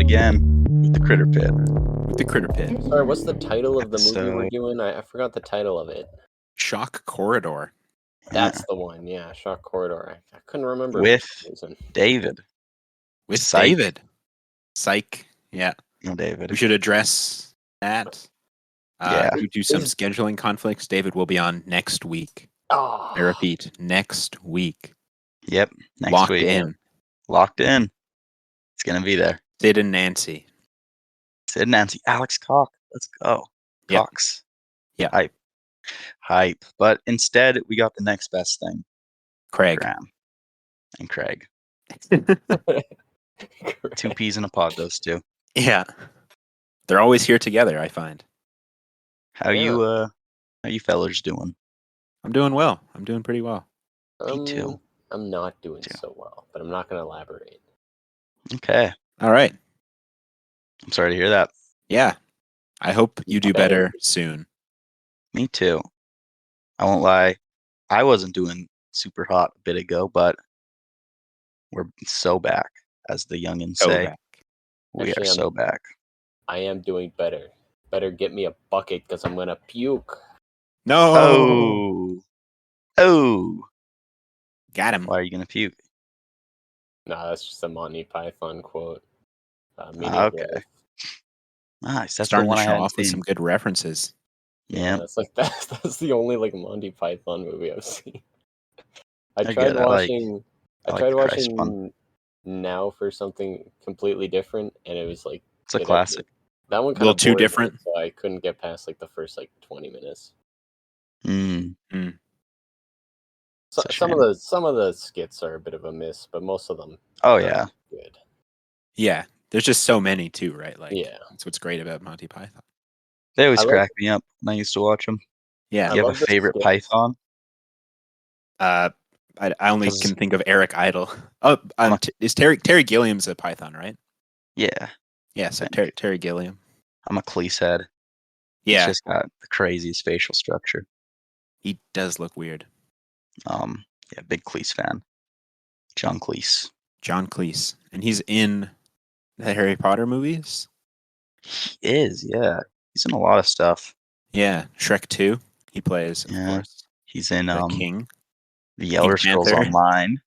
again with the Critterpit. With the Critterpit. Sorry, what's the title of the movie we're So- doing? I forgot the title of it. Shock Corridor. That's the one, yeah. Shock Corridor. I couldn't remember With for some reason. David. With Psych. David. Psych. Yeah. No, David. We should address that. Yeah. Due to some scheduling conflicts, David will be on next week. Oh, I repeat, next week. Yep. Next Locked week. in. Locked in. It's gonna be there. Sid and Nancy. Sid Nancy. Alex Cock. Let's go. Yep. Cox. Yeah. Hype. But instead, we got the next best thing. Craig. Graham and Craig. 2 peas in a pod, those two. Yeah. They're always here together, I find. How you fellers doing? I'm doing well. I'm doing pretty well. Me too. I'm not doing Too. so well, but I'm not going to elaborate. Okay. All right. I'm sorry to hear that. Yeah. I hope you do better soon. Me too. I won't lie. I wasn't doing super hot a bit ago, but we're so back, as the youngins Go say. back. We Actually, are so back. I am doing better. Better get me a bucket because I'm going to puke. No. Oh. Got him. Why are you gonna puke? Nah, that's just a Monty Python quote. Okay. Nice. That's Starting the one to I show hadn't off with seen. some good references. Yeah. That's like that's the only like Monty Python movie I've seen. I get tried it. I like tried the Christ one. watching Now for something completely different, and it was like It's a classic. that one A kind little of too different. so I couldn't get past like the first like 20 minutes. Mm. So, It's a some of the skits are a bit of a miss, but most of them Oh are yeah. good. Yeah. There's just so many too, right? Like, Yeah. that's what's great about Monty Python. They always I love- crack me up when I used to watch them. Yeah. You have a love the favorite skits. Python? I only 'Cause- can think of Eric Idle. Oh, is Terry Gilliam's a Python, right? Yeah. Yeah, so think. Terry Gilliam. I'm a Cleese head. Yeah, He's just got the craziest facial structure. he does look weird. Yeah, big Cleese fan. John Cleese. John Cleese, and he's in the Harry Potter movies. He is, yeah. He's in a lot of stuff. Yeah, Shrek 2. He plays, of Yeah. course, He's in the king. The Elder Scrolls Panther. Online.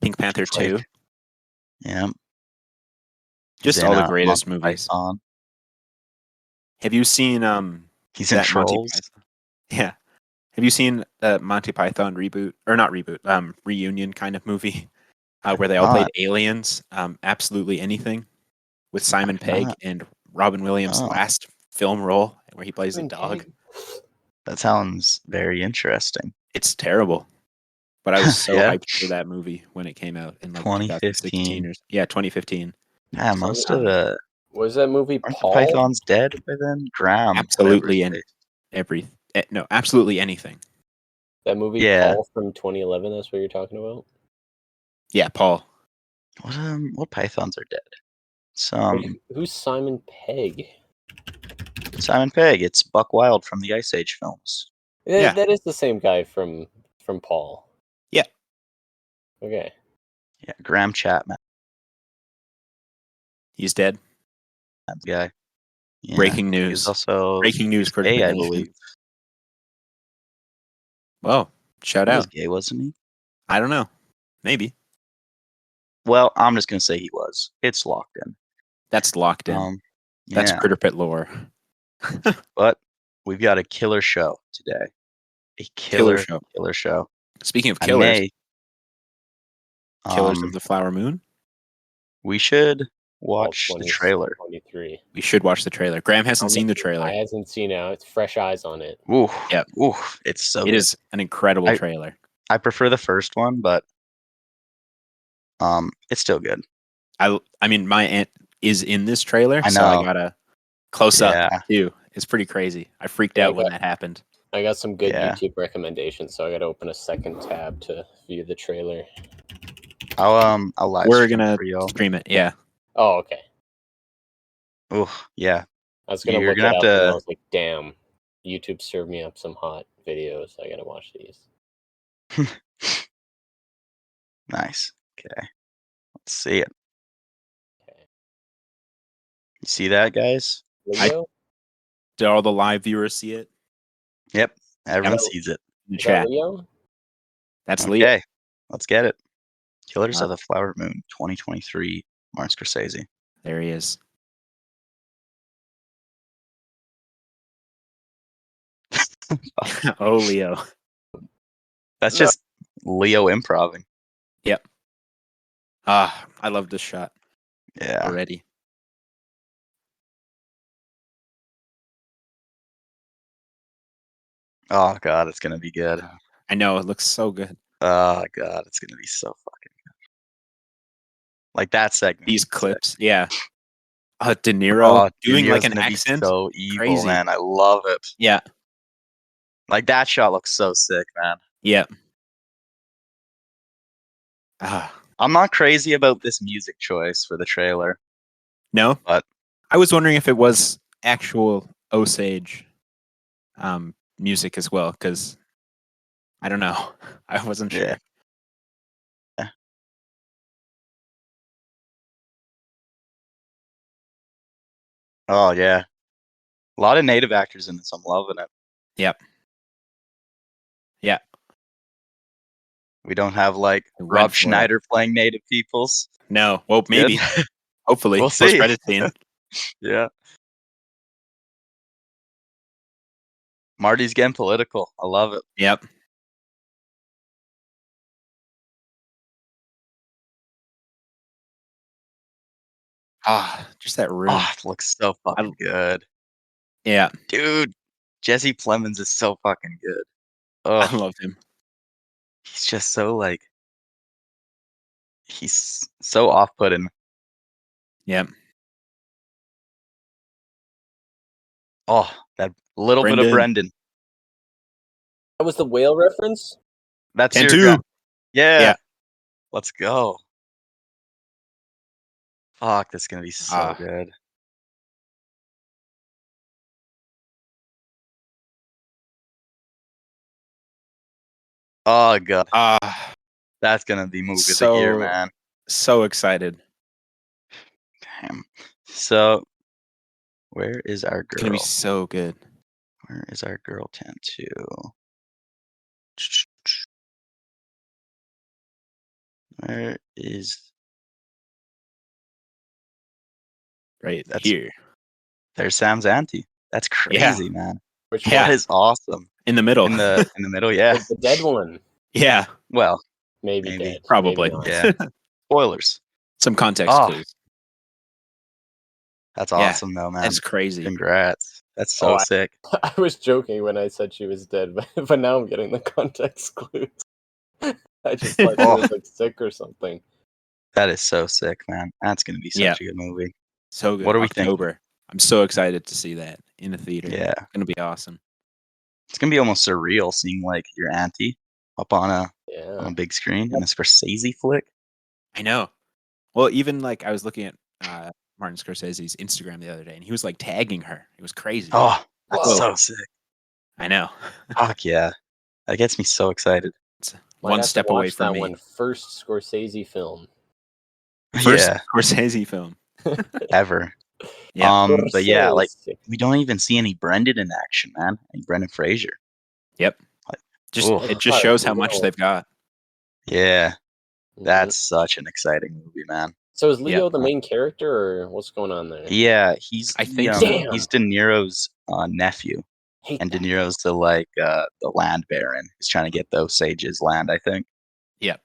Pink Panther It's like- 2. Yeah. Just He's all in, the greatest Monty movies. Python. Have you seen He's in that Monty Trolls. Python? Yeah. Have you seen Monty Python reboot or not reboot? Reunion kind of movie where they all Not. played aliens. Absolutely anything with Simon Pegg not. and Robin Williams' Oh. last film role where he plays a Simon dog. Pegg. That sounds very interesting. It's terrible, but I was so Yeah. hyped for that movie when it came out in like 2015. 2016 or 2015. Yeah, most of the Was that movie aren't the Paul? Pythons dead by then? Graham. Absolutely, whatever his no, absolutely anything. That movie Yeah. Paul from 2011. That's what you're talking about. Yeah, Paul. What Pythons are dead? Wait, who's Simon Pegg? Simon Pegg. It's Buck Wild from the Ice Age films. Yeah. That is the same guy from Paul. Yeah. Okay. Yeah, Graham Chapman. He's dead. That guy. Yeah. Breaking He's news. also Breaking news. gay, I Critterpit Nation. believe. Whoa! Shout He was out. gay, wasn't he? I don't know. Maybe Well, I'm just gonna say he was. It's locked in. that's locked in. That's Yeah. Critterpit lore. But we've got a killer show today. A Killer killer show. show. Speaking of I killers, may, Killers of the Flower Moon. we should Paul watch the 20 trailer. 23. We should watch the trailer. Graham hasn't seen the I trailer. hasn't seen it. It's fresh eyes on it. Ooh, Yep. ooh, it's so It good. is an incredible I- trailer. I prefer the first one, but it's still good. I mean, my aunt is in this trailer, I so I know. got a close up Yeah. too. It's pretty crazy. I freaked Yeah, out when that happened. I got some good Yeah. YouTube recommendations, so I got to open a second tab to view the trailer. I'll live We're stream gonna for y'all. stream it. Yeah. Oh, okay. Ooh, yeah. I was gonna You're look gonna it have up, and I to- was like, "Damn, YouTube served me up some hot videos. I gotta watch these." Nice. Okay. Let's see it. You see that, guys? Leo? Did all the live viewers see it Yep. Everyone Yep. sees it. in the Is that chat? Leo? That's Leo. Okay. Let's get it. Killers Uh, of the Flower Moon 2023. Martin Scorsese. There he is. Oh, Leo. That's No. just Leo improving. Yep. I love this shot Yeah. already. Oh god, it's gonna be good. I know, it looks so good. Oh god, it's gonna be so fucking good. Like that segment. These is sick. clips, yeah. De Niro Oh, doing De like Niro's an gonna be accent. so evil, Crazy. man. I love it. Yeah. Like that shot looks so sick, man. Yeah. I'm not crazy about this music choice for the trailer, No, but I was wondering if it was actual Osage music as well, because I don't know. I wasn't sure. yeah. Oh yeah. A lot of native actors in this. I'm loving it. Yep. Yeah. We don't have like I went Rob for it. Schneider playing native peoples. No. Well, Good. maybe. Hopefully. We'll see. Post-credit scene. Yeah. Marty's getting political. I love it. Yep. Just that room. Oh, it looks so fucking good. Yeah. Dude, Jesse Plemons is so fucking good. I Oh, love him. he's just so like he's so off-putting. Yep. Oh, that little bit of Brendan. That was the whale reference? That's And your two. Yeah. Yeah. Let's go. Fuck, that's gonna be so good. Oh god. That's gonna be movie of the year, man. So excited. Damn. So where is our It's gonna be girl? so good. Where is our girl tattoo? Where is Right That's- here. there's Sam's auntie? That's crazy, man. Which Yeah. That is awesome. In the middle. In the middle, yeah. The dead one. Yeah. Well, Maybe Maybe. dead. Probably. Maybe not. yeah. Spoilers. Some context Oh, clues. That's Yeah, awesome though, man. That's crazy. Congrats. That's so sick. I was joking when I said she was dead, but now I'm getting the context clues. I just thought she was like sick or something. That is so sick, man. That's gonna be such a good movie. So good. What are we thinking? October. I'm so excited to see that in the theater. Yeah. It's gonna be awesome. It's gonna be almost surreal seeing like your auntie up on a big screen in a Scorsese flick. I know. Well, even like I was looking at Martin Scorsese's Instagram the other day, and he was like tagging her. It was crazy. Oh, that's Whoa. so sick. I know. Fuck yeah. That gets me so excited. It's Might one have to step away watch from that me. one. First Scorsese film. First Yeah, Scorsese film. ever. Yeah. But yeah, like Scorsese. we don't even see any Brendan in action, man. And Brendan Fraser. Yep. Like, Just oof. it just shows how much they've got. Yeah, Mhm. that's such an exciting movie, man. So is Leo the main character, or what's going on there? Yeah, he's I think the, so. Damn. he's De Niro's nephew, Hate and De that. Niro's the the land baron. He's trying to get the Osage's land, I think. Yep.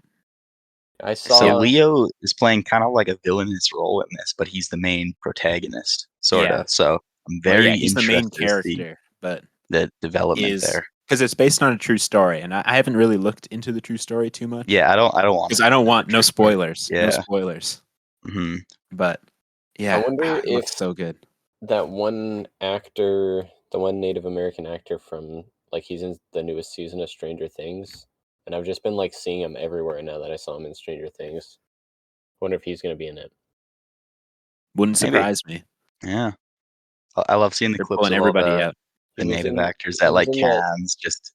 I saw. So Leo is playing kind of like a villainous role in this, but he's the main protagonist, sort of. Yeah. So I'm Well, very yeah, he's the main interested to see character, but the development is there. because it's based on a true story, and I haven't really looked into the true story too much. Yeah, I don't want because I don't want no spoilers. Yeah. No spoilers. Hmm. But yeah, I wonder it if looks so good. that one actor, the one Native American actor from, like, he's in the newest season of Stranger Things, and I've just been like seeing him everywhere now that I saw him in Stranger Things. Wonder if he's gonna be in it. Wouldn't Maybe. surprise me. Yeah, I love seeing the They're clips pulling of all everybody the out. the He was native in- actors he at was like in that- Cannes, just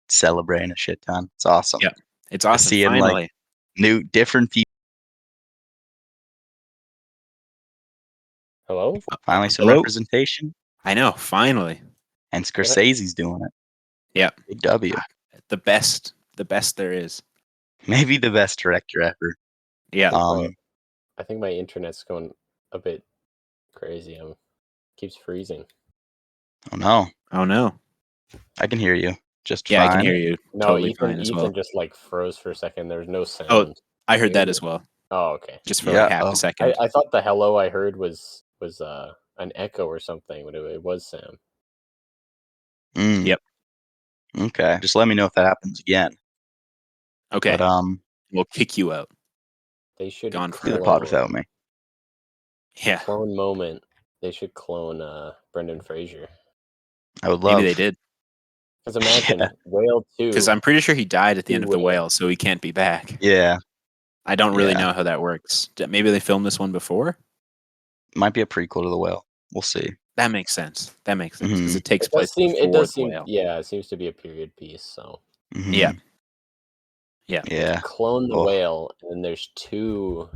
celebrating a shit ton. It's awesome. Yeah, it's awesome. Seeing Finally, like different people. Hello? Finally, some Hello? representation, I know, finally. and Scorsese's doing it. Yeah. Big W. The best there is. Maybe the best director ever. Yeah. I think my internet's going a bit crazy. Keeps freezing. Oh no, Oh no. I can hear you just Yeah, I can fine. hear you No, totally Ethan. fine as Ethan well. just like froze for a second. There's no Oh, sound. I heard that as well. Oh, okay. Just for like Yeah. half Oh, a second. I thought the hello I heard was an echo or something, but it was Sam. mm, Yep. okay. Just let me know if that happens again. Okay. But We'll kick you out. They should Gone do the forever. pod without me. Yeah. clone moment. They should clone Brendan Fraser. I would Maybe love. they did. Because imagine Yeah. Whale 2. Because I'm pretty sure he died at the end of The Whale. Whale, so he can't be back. Yeah, I don't really Yeah. know how that works. Maybe they filmed this one before? might be a prequel to The Whale. We'll see. That makes sense. Because Mhm. it takes It does place seem. before It does The seem. Whale. Yeah, it seems to be a period piece. So Mhm. Yeah. Yeah. Yeah. clone the Oh. whale, and then there's two.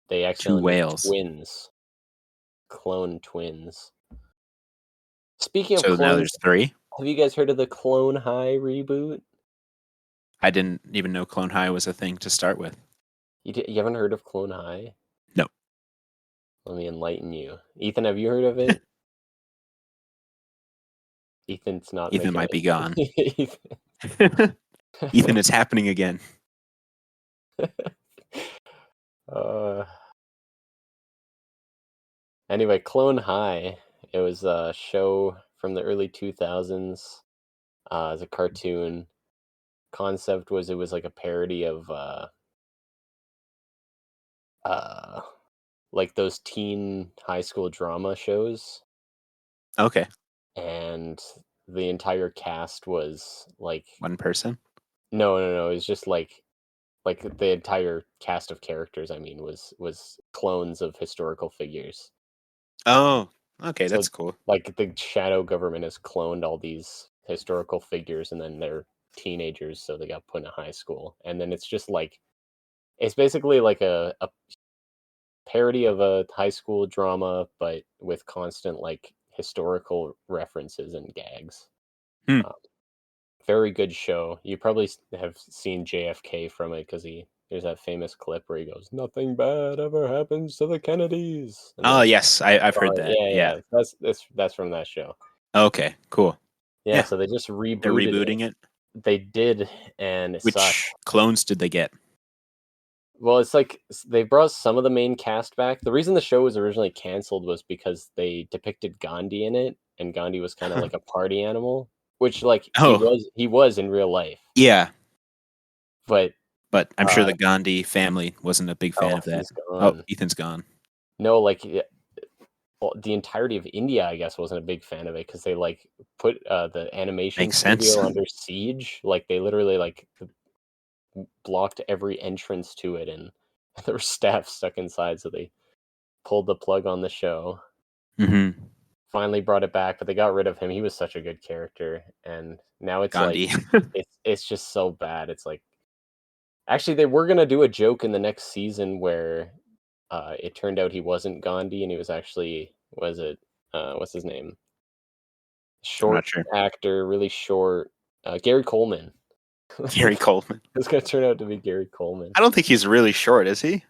They accidentally make whales. twins. Clone twins. Speaking of So now clones, there's 3. have you guys heard of the Clone High reboot? I didn't even know Clone High was a thing to start with. You haven't heard of Clone High? No. Let me enlighten you. Ethan, have you heard of it? Ethan's not. Ethan making might be it. gone. Ethan. Ethan, it's happening again. Anyway, Clone High. It was a show from the early 2000s. As a cartoon. Concept was it was like a parody of like those teen high school drama shows, Okay. and the entire cast was like One person. no, it's just like the entire cast of characters. I mean, was clones of historical figures. Oh, okay. So, That's cool. like the shadow government has cloned all these historical figures, and then they're teenagers, so they got put in a high school, and then it's just like it's basically like a parody of a high school drama, but with constant like historical references and gags. Hmm. Very good show. You probably have seen JFK from it because there's that famous clip where he goes, "Nothing bad ever happens to the Kennedys." And Oh, then, yes. I've heard that. yeah. That's from that show. Okay, cool. Yeah, Yeah. so they just They're rebooted rebooting it. They did, and it sucked. Which clones did they get? Well, it's like they brought some of the main cast back. The reason the show was originally canceled was because they depicted Gandhi in it, and Gandhi was kind of like a party animal, which like Oh. he was in real life. Yeah. But I'm sure the Gandhi family wasn't a big fan of that. he's Oh, gone. Ethan's gone. No, like well, the entirety of India, I guess, wasn't a big fan of it because they like put the animation Makes sense. studio under siege. Like they literally like blocked every entrance to it, and there were staff stuck inside, so they pulled the plug on the show. Mm-hmm. Finally brought it back, but they got rid of him. He was such a good character, and now it's Gandhi. like it's just so bad. It's like actually they were gonna do a joke in the next season where it turned out he wasn't Gandhi, and he was actually what's his name? I'm not Short sure. actor, really short. Gary Coleman. Gary Coleman. It's gonna turn out to be Gary Coleman. I don't think he's really short, is he?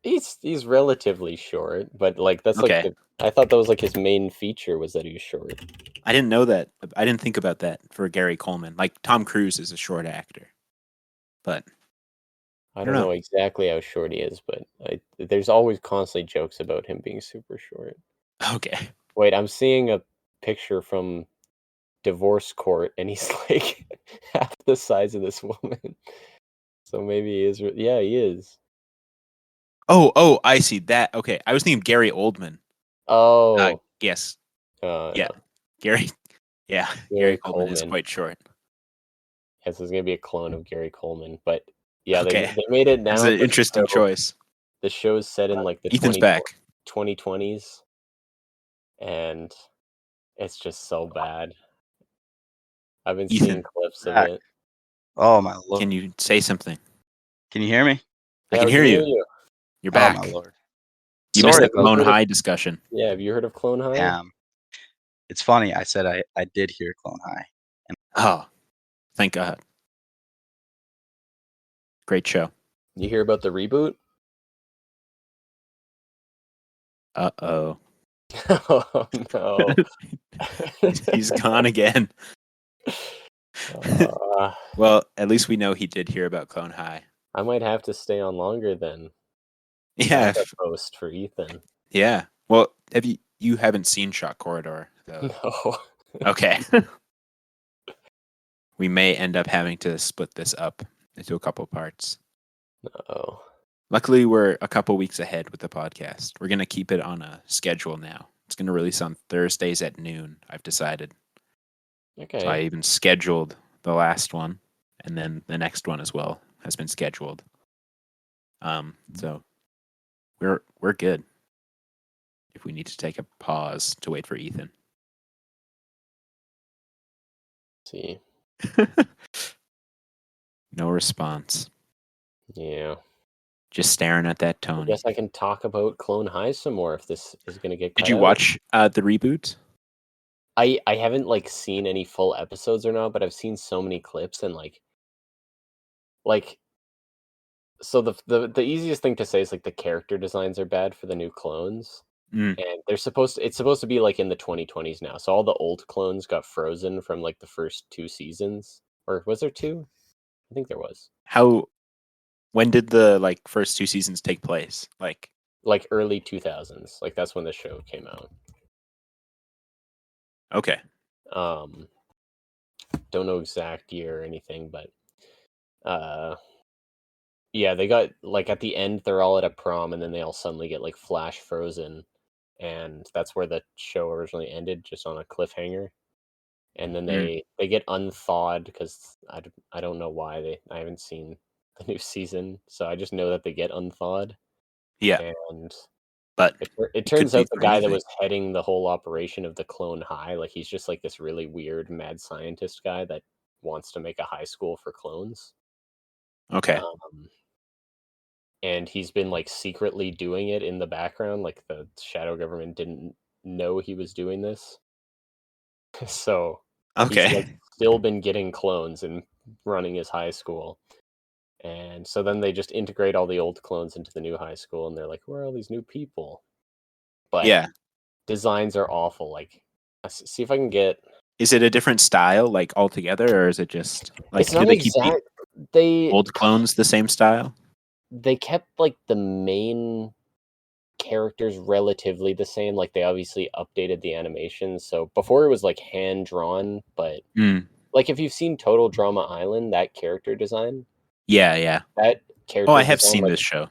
He's relatively short, but like that's Okay. like I thought that was like his main feature was that he was short. I didn't know that. I didn't think about that for Gary Coleman. Like Tom Cruise is a short actor. But I don't know exactly how short he is, but there's always constantly jokes about him being super short. Okay. Wait, I'm seeing a picture from divorce court, and he's like half the size of this woman. So maybe he is. Yeah, he is. Oh, I see that. Okay. I was thinking Gary Oldman. Oh, Yes. yeah. Yeah. Gary. Yeah. Gary Coleman is quite short. Yes, there's gonna be a clone of Gary Coleman, but yeah, Okay. they made it now. That's an interesting choice. The show's set in like the Ethan's back. 2020s, and it's just so bad. I've been Ethan, seeing clips of back. it. Oh my lord! Can you say something? Can you hear me? I Yeah, can we hear you. you. You're Oh back. my lord! You missed Sort the of. Clone High discussion. Yeah, have you heard of Clone High? It's funny. I said I did hear Clone High. Oh, thank God. Great show. You hear about the reboot? Uh-oh. Oh no. He's gone again. Well, at least we know he did hear about Clone High. I might have to stay on longer then. Yeah. Backup post for Ethan. Yeah. Well, you haven't seen Shock Corridor, though. No. Okay. We may end up having to split this up into a couple parts. Oh. Luckily, we're a couple weeks ahead with the podcast. We're going to keep it on a schedule now. It's going to release on Thursdays at noon, I've decided. Okay. So I even scheduled the last one, and then the next one as well has been scheduled. So we're good. If we need to take a pause to wait for Ethan. See. No response. Yeah. Just staring at that I Tony. guess I can talk about Clone High some more if this is going to get cut Did you out. watch the reboot? I haven't like seen any full episodes or not, but I've seen so many clips and like so the easiest thing to say is like the character designs are bad for the new clones. Mm. And it's supposed to be like in the 2020s now. So all the old clones got frozen from like the first 2 seasons. Or was there 2? I think there was. When did the like first 2 seasons take place? Like Early 2000s. Like that's when the show came out. okay. Don't know exact year or anything, but yeah, they got like at the end they're all at a prom and then they all suddenly get like flash frozen, and that's where the show originally ended, just on a cliffhanger. And then they get unthawed because I don't know why I haven't seen the new season, so I just know that they get unthawed. Yeah. And But it could turns be out the for guy that anything. was heading the whole operation of the Clone High, like he's just like this really weird mad scientist guy that wants to make a high school for clones. Okay. And he's been like secretly doing it in the background, like the shadow government didn't know he was doing this. So he's like Okay. still been getting clones and running his high school. And so then they just integrate all the old clones into the new high school, and they're like, where are all these new people? But Yeah. designs are awful. Like, see if I can get. Is it a different style, like altogether, or is it just like It's do not they keep the They old clones the same style? they kept like the main characters relatively the same. Like they obviously updated the animation. So before it was like hand drawn, but like if you've seen Total Drama Island, that character design, Yeah. that Oh, character I have design, seen like, this show.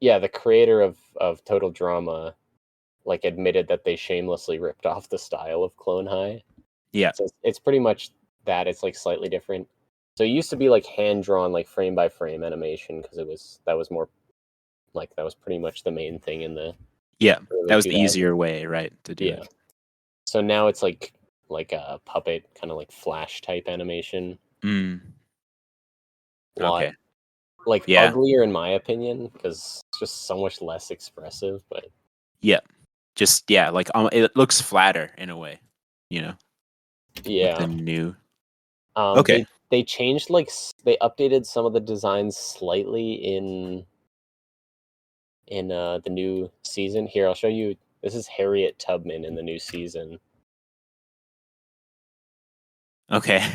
yeah, the creator of Total Drama like admitted that they shamelessly ripped off the style of Clone High. Yeah. So it's pretty much that. It's like slightly different. So it used to be like hand drawn, like frame by frame animation, because that was more like that was pretty much the main thing in the Yeah. early That was the 2000s. easier way, right, to do Yeah. it. So now it's like a puppet kind of like flash type animation. Okay. Like Yeah. uglier in my opinion, because it's just so much less expressive. But Yeah. Just like it looks flatter in a way, you know. yeah, With the new. Okay. They changed they updated some of the designs slightly in the new season. Here, I'll show you. This is Harriet Tubman in the new season. Okay.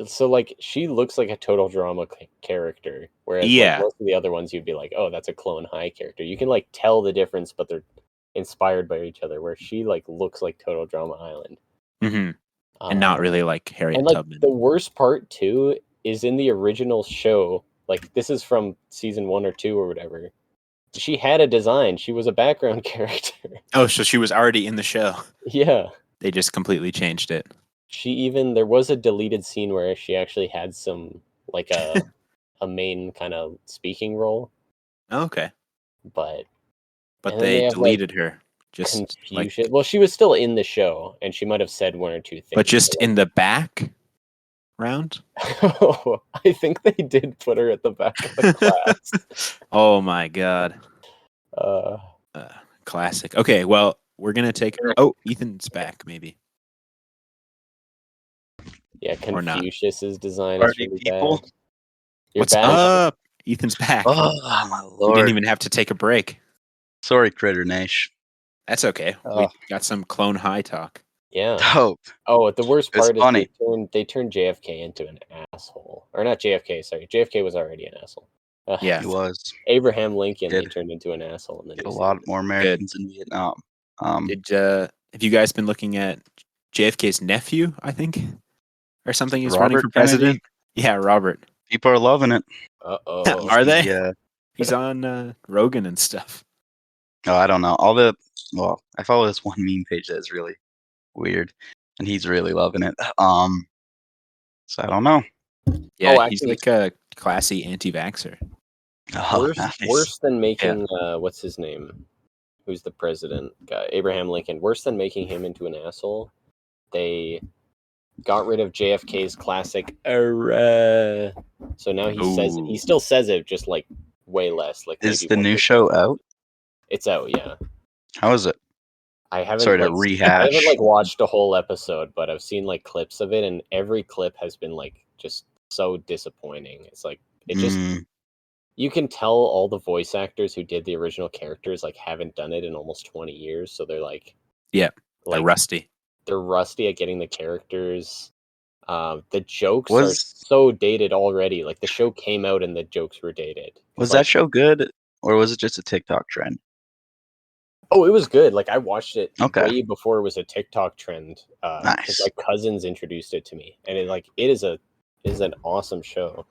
So like she looks like a Total Drama character, whereas like Yeah. most of the other ones you'd be like, oh, that's a Clone High character. You can like tell the difference, but they're inspired by each other. Where she like looks like Total Drama Island, And not really like Harriet and like Tubman. the worst part too is in the original show. Like this is from season 1 or 2 or whatever. She had a design. She was a background character. Oh, so she was already in the show. Yeah. They just completely changed it. There was a deleted scene where she actually had some like a main kind of speaking role. Okay. But they have, deleted her. Just confusion. Well, she was still in the show, and she might have said 1 or 2 things. But just in the back round? I think they did put her at the back of the class. Oh my god. Uh, Classic. Okay, well, we're gonna take. Oh, Ethan's back. Maybe yeah, Or not. Confucius's design is Party really people. bad. You're what's back. up? Ethan's back. Oh my We lord! didn't even have to take a break. Sorry, Critter Nation. That's okay. We Oh. got some Clone High talk. Yeah. Dope. Oh, the worst It's part is funny. they turned JFK into an asshole, or not JFK. Sorry, JFK was already an asshole. Yeah. He was. Abraham Lincoln they Did. turned into an asshole in the Get new a lot season. more Americans in Vietnam. Did have you guys been looking at JFK's nephew? I think, or something. He's running Robert for president. Kennedy? Yeah, Robert. People are loving it. Uh-oh. Are they? Yeah. He's on Rogan and stuff. Oh, I don't know. Well, I follow this one meme page that is really weird, and he's really loving it. So I don't know. Yeah, Oh, he's actually, like a classy anti-vaxxer. Oh, worse, nice. worse than making what's his name? Who's the president guy? Abraham Lincoln. Worse than making him into an asshole. They got rid of JFK's classic so now he still says it, just like way less. Like Is maybe the new 1%. show out? It's out, yeah. How is it? I haven't Sorry to I rehash. haven't like watched a whole episode, but I've seen like clips of it, and every clip has been like just so disappointing. It's like it just you can tell all the voice actors who did the original characters like haven't done it in almost 20 years, so they're like they're like rusty. they're rusty at getting the characters. The jokes are Was so dated already. Like the show came out and the jokes were dated. was Like, that show good, or was it just a TikTok trend? oh, it was good. Like I watched it Okay. way before it was a TikTok trend. Because Nice. my cousins introduced it to me, and it is an awesome show.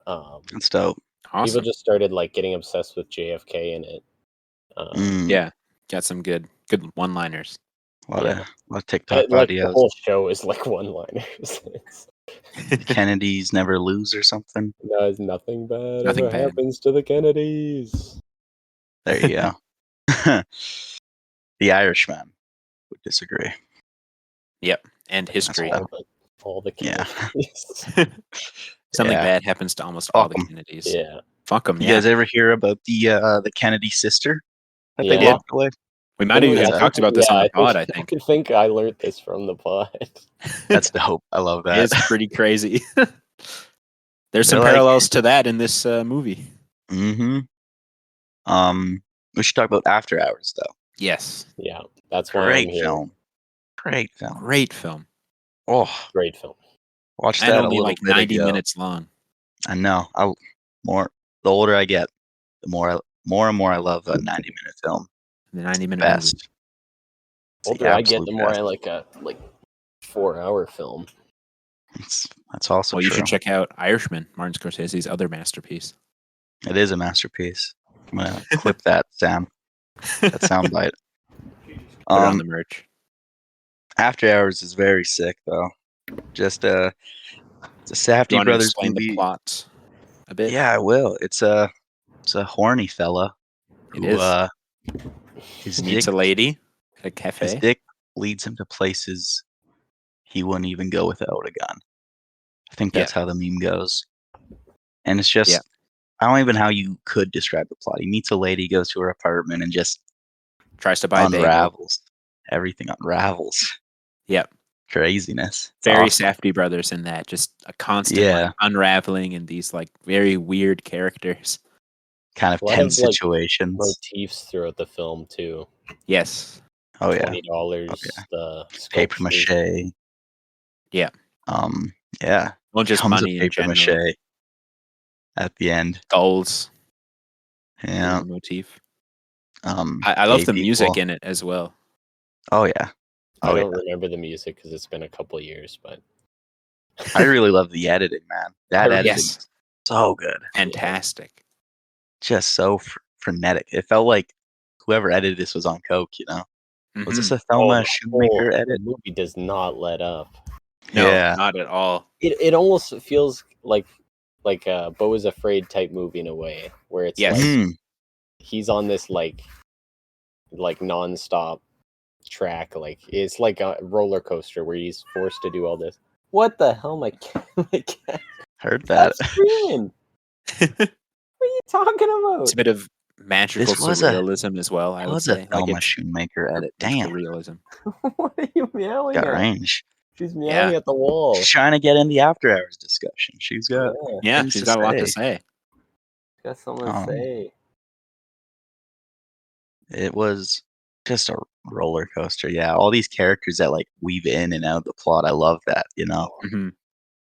That's dope. People Awesome. just started like getting obsessed with JFK in it. Yeah, got some good one-liners. A lot of TikTok Like the audios. whole show is like one-liners. Kennedys never lose or something. Guys, nothing bad Nothing ever bad. happens to the Kennedys. There you go. The Irishman would disagree. Yep, and history. All the Yeah. Kennedys. Something Yeah. bad happens to almost all the Fuck 'em. Kennedys. Yeah. Fuck them. You Yeah, guys ever hear about the Kennedy sister that they Yeah. walked away? we might have even I talked about this on the pod. I think I think I learned this from the pod. That's dope. I love that. it's pretty crazy. There's some They're like- parallels to that in this movie. Mm-hmm. We should talk about After Hours though. Yes, Yeah, that's why I'm Great here. film. Great film. great film, Oh, Great film. watched and that a only little like bit 90 ago. minutes long. I know. The older I get, the more and more I love a 90-minute film. The 90-minute movie. Best. It's The the older I get, absolute the more best. I like a 4-hour film. That's also Well, you true. should check out Irishman, Martin Scorsese's other masterpiece. It is a masterpiece. I'm gonna clip that, Sam. That soundbite. Put it on the merch. After Hours is very sick though. Just it's a Do you Safdie want to brothers explain movie. the plot a bit? Yeah, I will. It's a horny fella It who is. his Meets dick a lady at a his cafe. dick leads him to places he wouldn't even go without a gun. I think that's how the meme goes. And it's just I don't even know how you could describe the plot. He meets a lady, goes to her apartment, and just Tries to buy a bagel. unravels. Everything unravels. Yep. Craziness. It's Very awesome. Safdie brothers in that. Just a constant like, unraveling in these like very weird characters. Kind of A lot tense of, like, situations. Motifs throughout the film too. Yes. Oh yeah. $20. Okay. The Paper sculptures. mache. Yeah. Yeah. Well, just Tons money of in paper general. mache at the end. Goals. Yeah. Motif. I love the music in it as well. Oh yeah. I don't remember the music because it's been a couple of years, but I really love the editing, man. That editing is so good. Fantastic. Just so frenetic. It felt like whoever edited this was on coke, you know? Was this a Thelma Shoemaker edit? The movie does not let up. No, Yeah. not at all. It almost feels like a Beau is Afraid type movie in a way, where it's like he's on this like nonstop track, like it's like a roller coaster where he's forced to do all this. What the hell, my cat? Heard that. Stop screaming. What are you talking about? It's a bit of magical This was surrealism as well, I would was a say. Like Thelma it's Schoonmaker edit. magical Damn, realism. What are you meowing got at? range. She's meowing Yeah. at the wall. She's trying to get in the after hours discussion. She's got Yeah, Yeah, things she's to got a lot to say. say. got something to say. It was just a roller coaster. Yeah, all these characters that like weave in and out of the plot. I love that. You know, Mhm.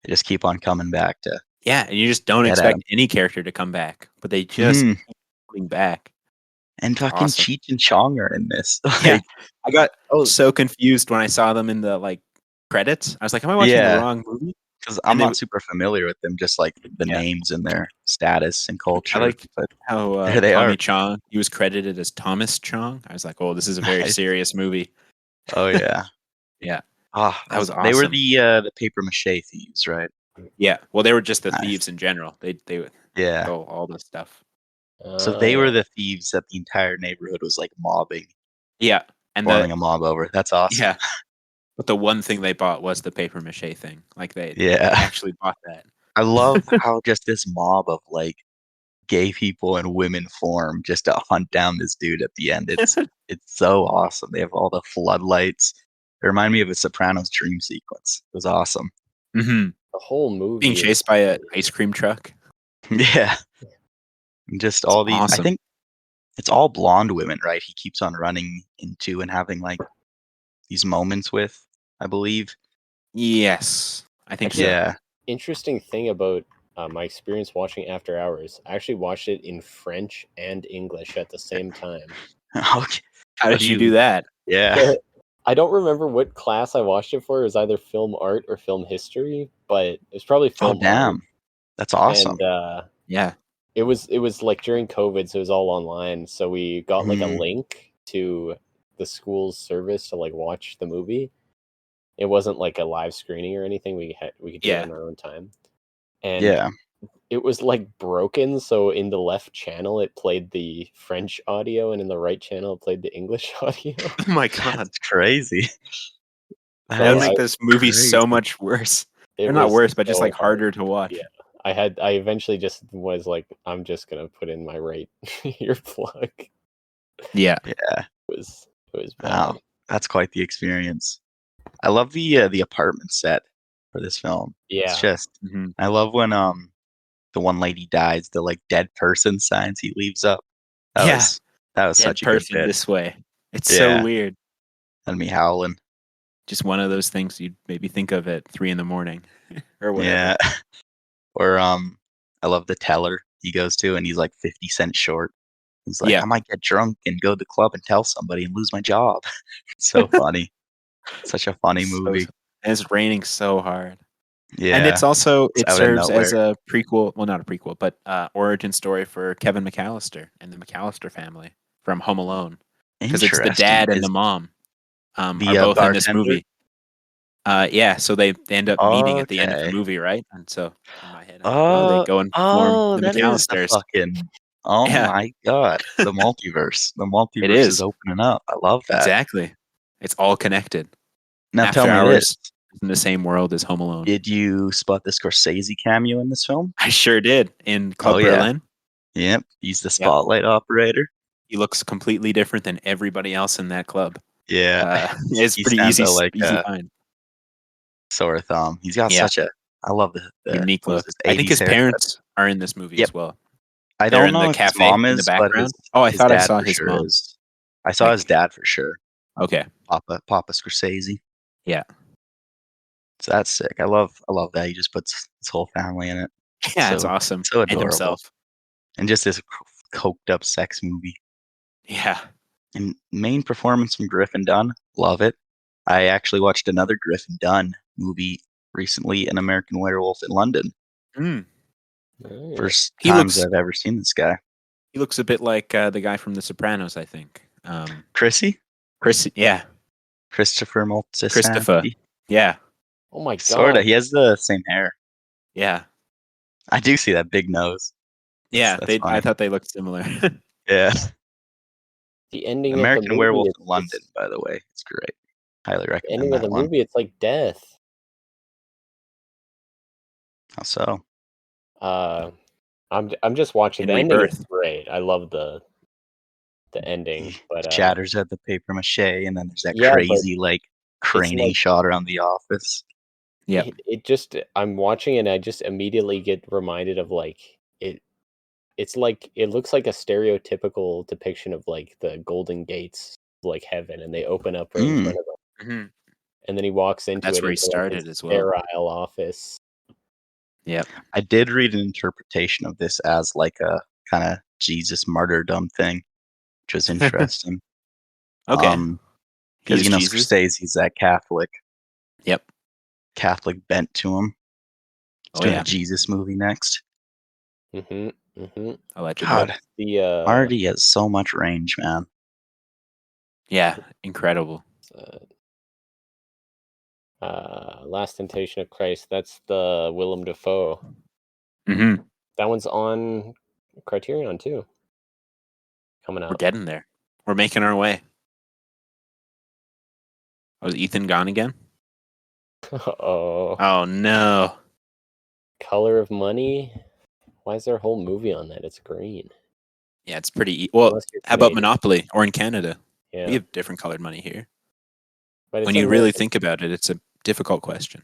they just keep on coming back to Yeah, and you just don't get at expect 'em. any character to come back, but they just Mhm. keep coming back. And fucking Awesome. Cheech and Chong are in this. Yeah, Like, I got Oh, so confused when I saw them in the like credits. I was like, "Am I watching the yeah, wrong movie?" because I'm And they, not super familiar with them. Just like the yeah, names and their status and I culture. like But how there they Tommy are. Chong, he was credited as Thomas Chong. I was like, "Oh, this is a very Nice. serious movie." Oh yeah. Yeah, Ah, that was they were awesome. the paper mache thieves, right? Yeah, well, they were just the Nice. thieves in general. They would Yeah. stole all the stuff. So they were the thieves that the entire neighborhood was like mobbing, Yeah, and forming a mob over. That's awesome. yeah, but the one thing they bought was the paper mache thing. Like they Yeah. actually bought that. I love how just this mob of like gay people and women form just to hunt down this dude at the end. It's so awesome. They have all the floodlights. It reminded me of a Sopranos dream sequence. It was awesome. Mhm. the whole movie Being is chased by an ice cream truck. Yeah. And just It's all these I awesome. think it's all blonde women, right? He keeps on running into and having like these moments with, I believe. Yes, I think Actually, so. Yeah. interesting thing about my experience watching After Hours. I actually watched it in French and English at the same time. Okay. How What did you do that? Yeah. I don't remember what class I watched it for. It was either film art or film history, but it's probably Oh film art. damn. That's awesome. And Yeah. it was like during COVID, so it was all online. So we got like a Mm. link to the school's service to like watch the movie. It wasn't like a live screening or anything. We could do it Yeah. on our own time. And Yeah. it was like broken, so in the left channel it played the French audio and in the right channel it played the English audio. Oh my god. That's crazy. That So would make this movie crazy. so much worse. it Or not was worse, but just so like hard. harder to watch. Yeah. I eventually just was like, I'm just gonna put in my right ear plug. Yeah. Yeah. It was bad. Wow. That's quite the experience. I love the apartment set for this film. It's Yeah. just Mhm. I love when the one lady dies, the like dead person signs he leaves up. That Yeah. was Dead such a good person bit. this way. It's so Yeah. weird. And me howling. Just one of those things you'd maybe think of at 3 in the morning or whatever. Yeah. Or I love the teller he goes to and he's like 50 cents short. He's like, Yeah. I might get drunk and go to the club and tell somebody and lose my job. It's so funny. Such a funny So- movie. and it's raining so hard. Yeah. And it's also It's it out of serves as nowhere. a prequel, well not a prequel, but origin story for Kevin McAllister and the McAllister family from Home Alone. Because it's the Interesting. dad and Is the mom the are both in this bartender? movie. Yeah, so they end up meeting at the end of the Okay. movie, right? And so in my head, I'm like, oh, they go and form the That is the McAllisters. fucking oh Yeah, my god. The multiverse. The it multiverse is is. opening up. I love that. Exactly. It's all connected. Now After tell me Hours this. is in the same world as Home Alone. Did you spot the Scorsese cameo in this film? I sure did in Club Oh, yeah. Berlin. Yep. He's the Yeah. spotlight operator. He looks completely different than everybody else in that club. Yeah. It's He pretty stands easy out like easy a find. sore thumb. He's got Yeah. such a I love the Unique what is look. this, I think 80s his haircut. parents are in this movie Yep. as well. I They're don't in know the if his cafe mom in the is, but background. Oh, I his thought I dad saw for his sure mom. is. I saw Like- his dad for sure. Okay. Papa Scorsese. Yeah. So that's sick. I love that he just puts his whole family in it. Yeah, it's So awesome. so And adorable. himself. And just this coked up sex movie. Yeah. And main performance from Griffin Dunn, love it. I actually watched another Griffin Dunn movie recently, An American Werewolf in London. Mm. Oh, yeah. First He times looks- I've ever seen this guy. He looks a bit like the guy from The Sopranos, I think. Chrissy? Yeah. Christopher Moltisanti? Christopher. Yeah. Oh my god. Sorta. He has the same hair. Yeah. I do see that big nose. Yeah. That's I funny. thought they looked similar. Yeah. The ending of American the movie, Werewolf in it's- London, by the way. It's great. Highly The recommend ending of that the one. movie, it's like death. How so? I'm just watching. In The ending is Rebirth. great. I love the the ending, He but shatters at the paper mache, and then there's that yeah, but crazy like craning like shot around the office. Yep. it just I'm watching it and I just immediately get reminded of like it's like it looks like a stereotypical depiction of like the golden gates of like heaven, and they open up right in Mm. front of him, Mm-hmm. and then he walks into That's it where he into like started his as well. sterile office. Yep. I did read an interpretation of this as like a kind of Jesus martyrdom thing, which was interesting. Okay. Because He's Jesus. Scorsese's that Yep. Catholic bent to him. He's Oh doing yeah. a Jesus movie next. Allegedly. God, The Marty has so much range, man. Yeah. Incredible. Last Temptation of Christ. That's the Willem Dafoe. Mm-hmm. That one's on Criterion too. Coming We're out. getting there. We're making our way. Was Ethan gone again? Oh, Oh no. Color of Money. Why is there a whole movie on that? It's green. Yeah, it's pretty. Well, Unless you're how about Canadian. Monopoly or in Canada? Yeah, We have different colored money here. but When it's you really American. think about it, it's a difficult question.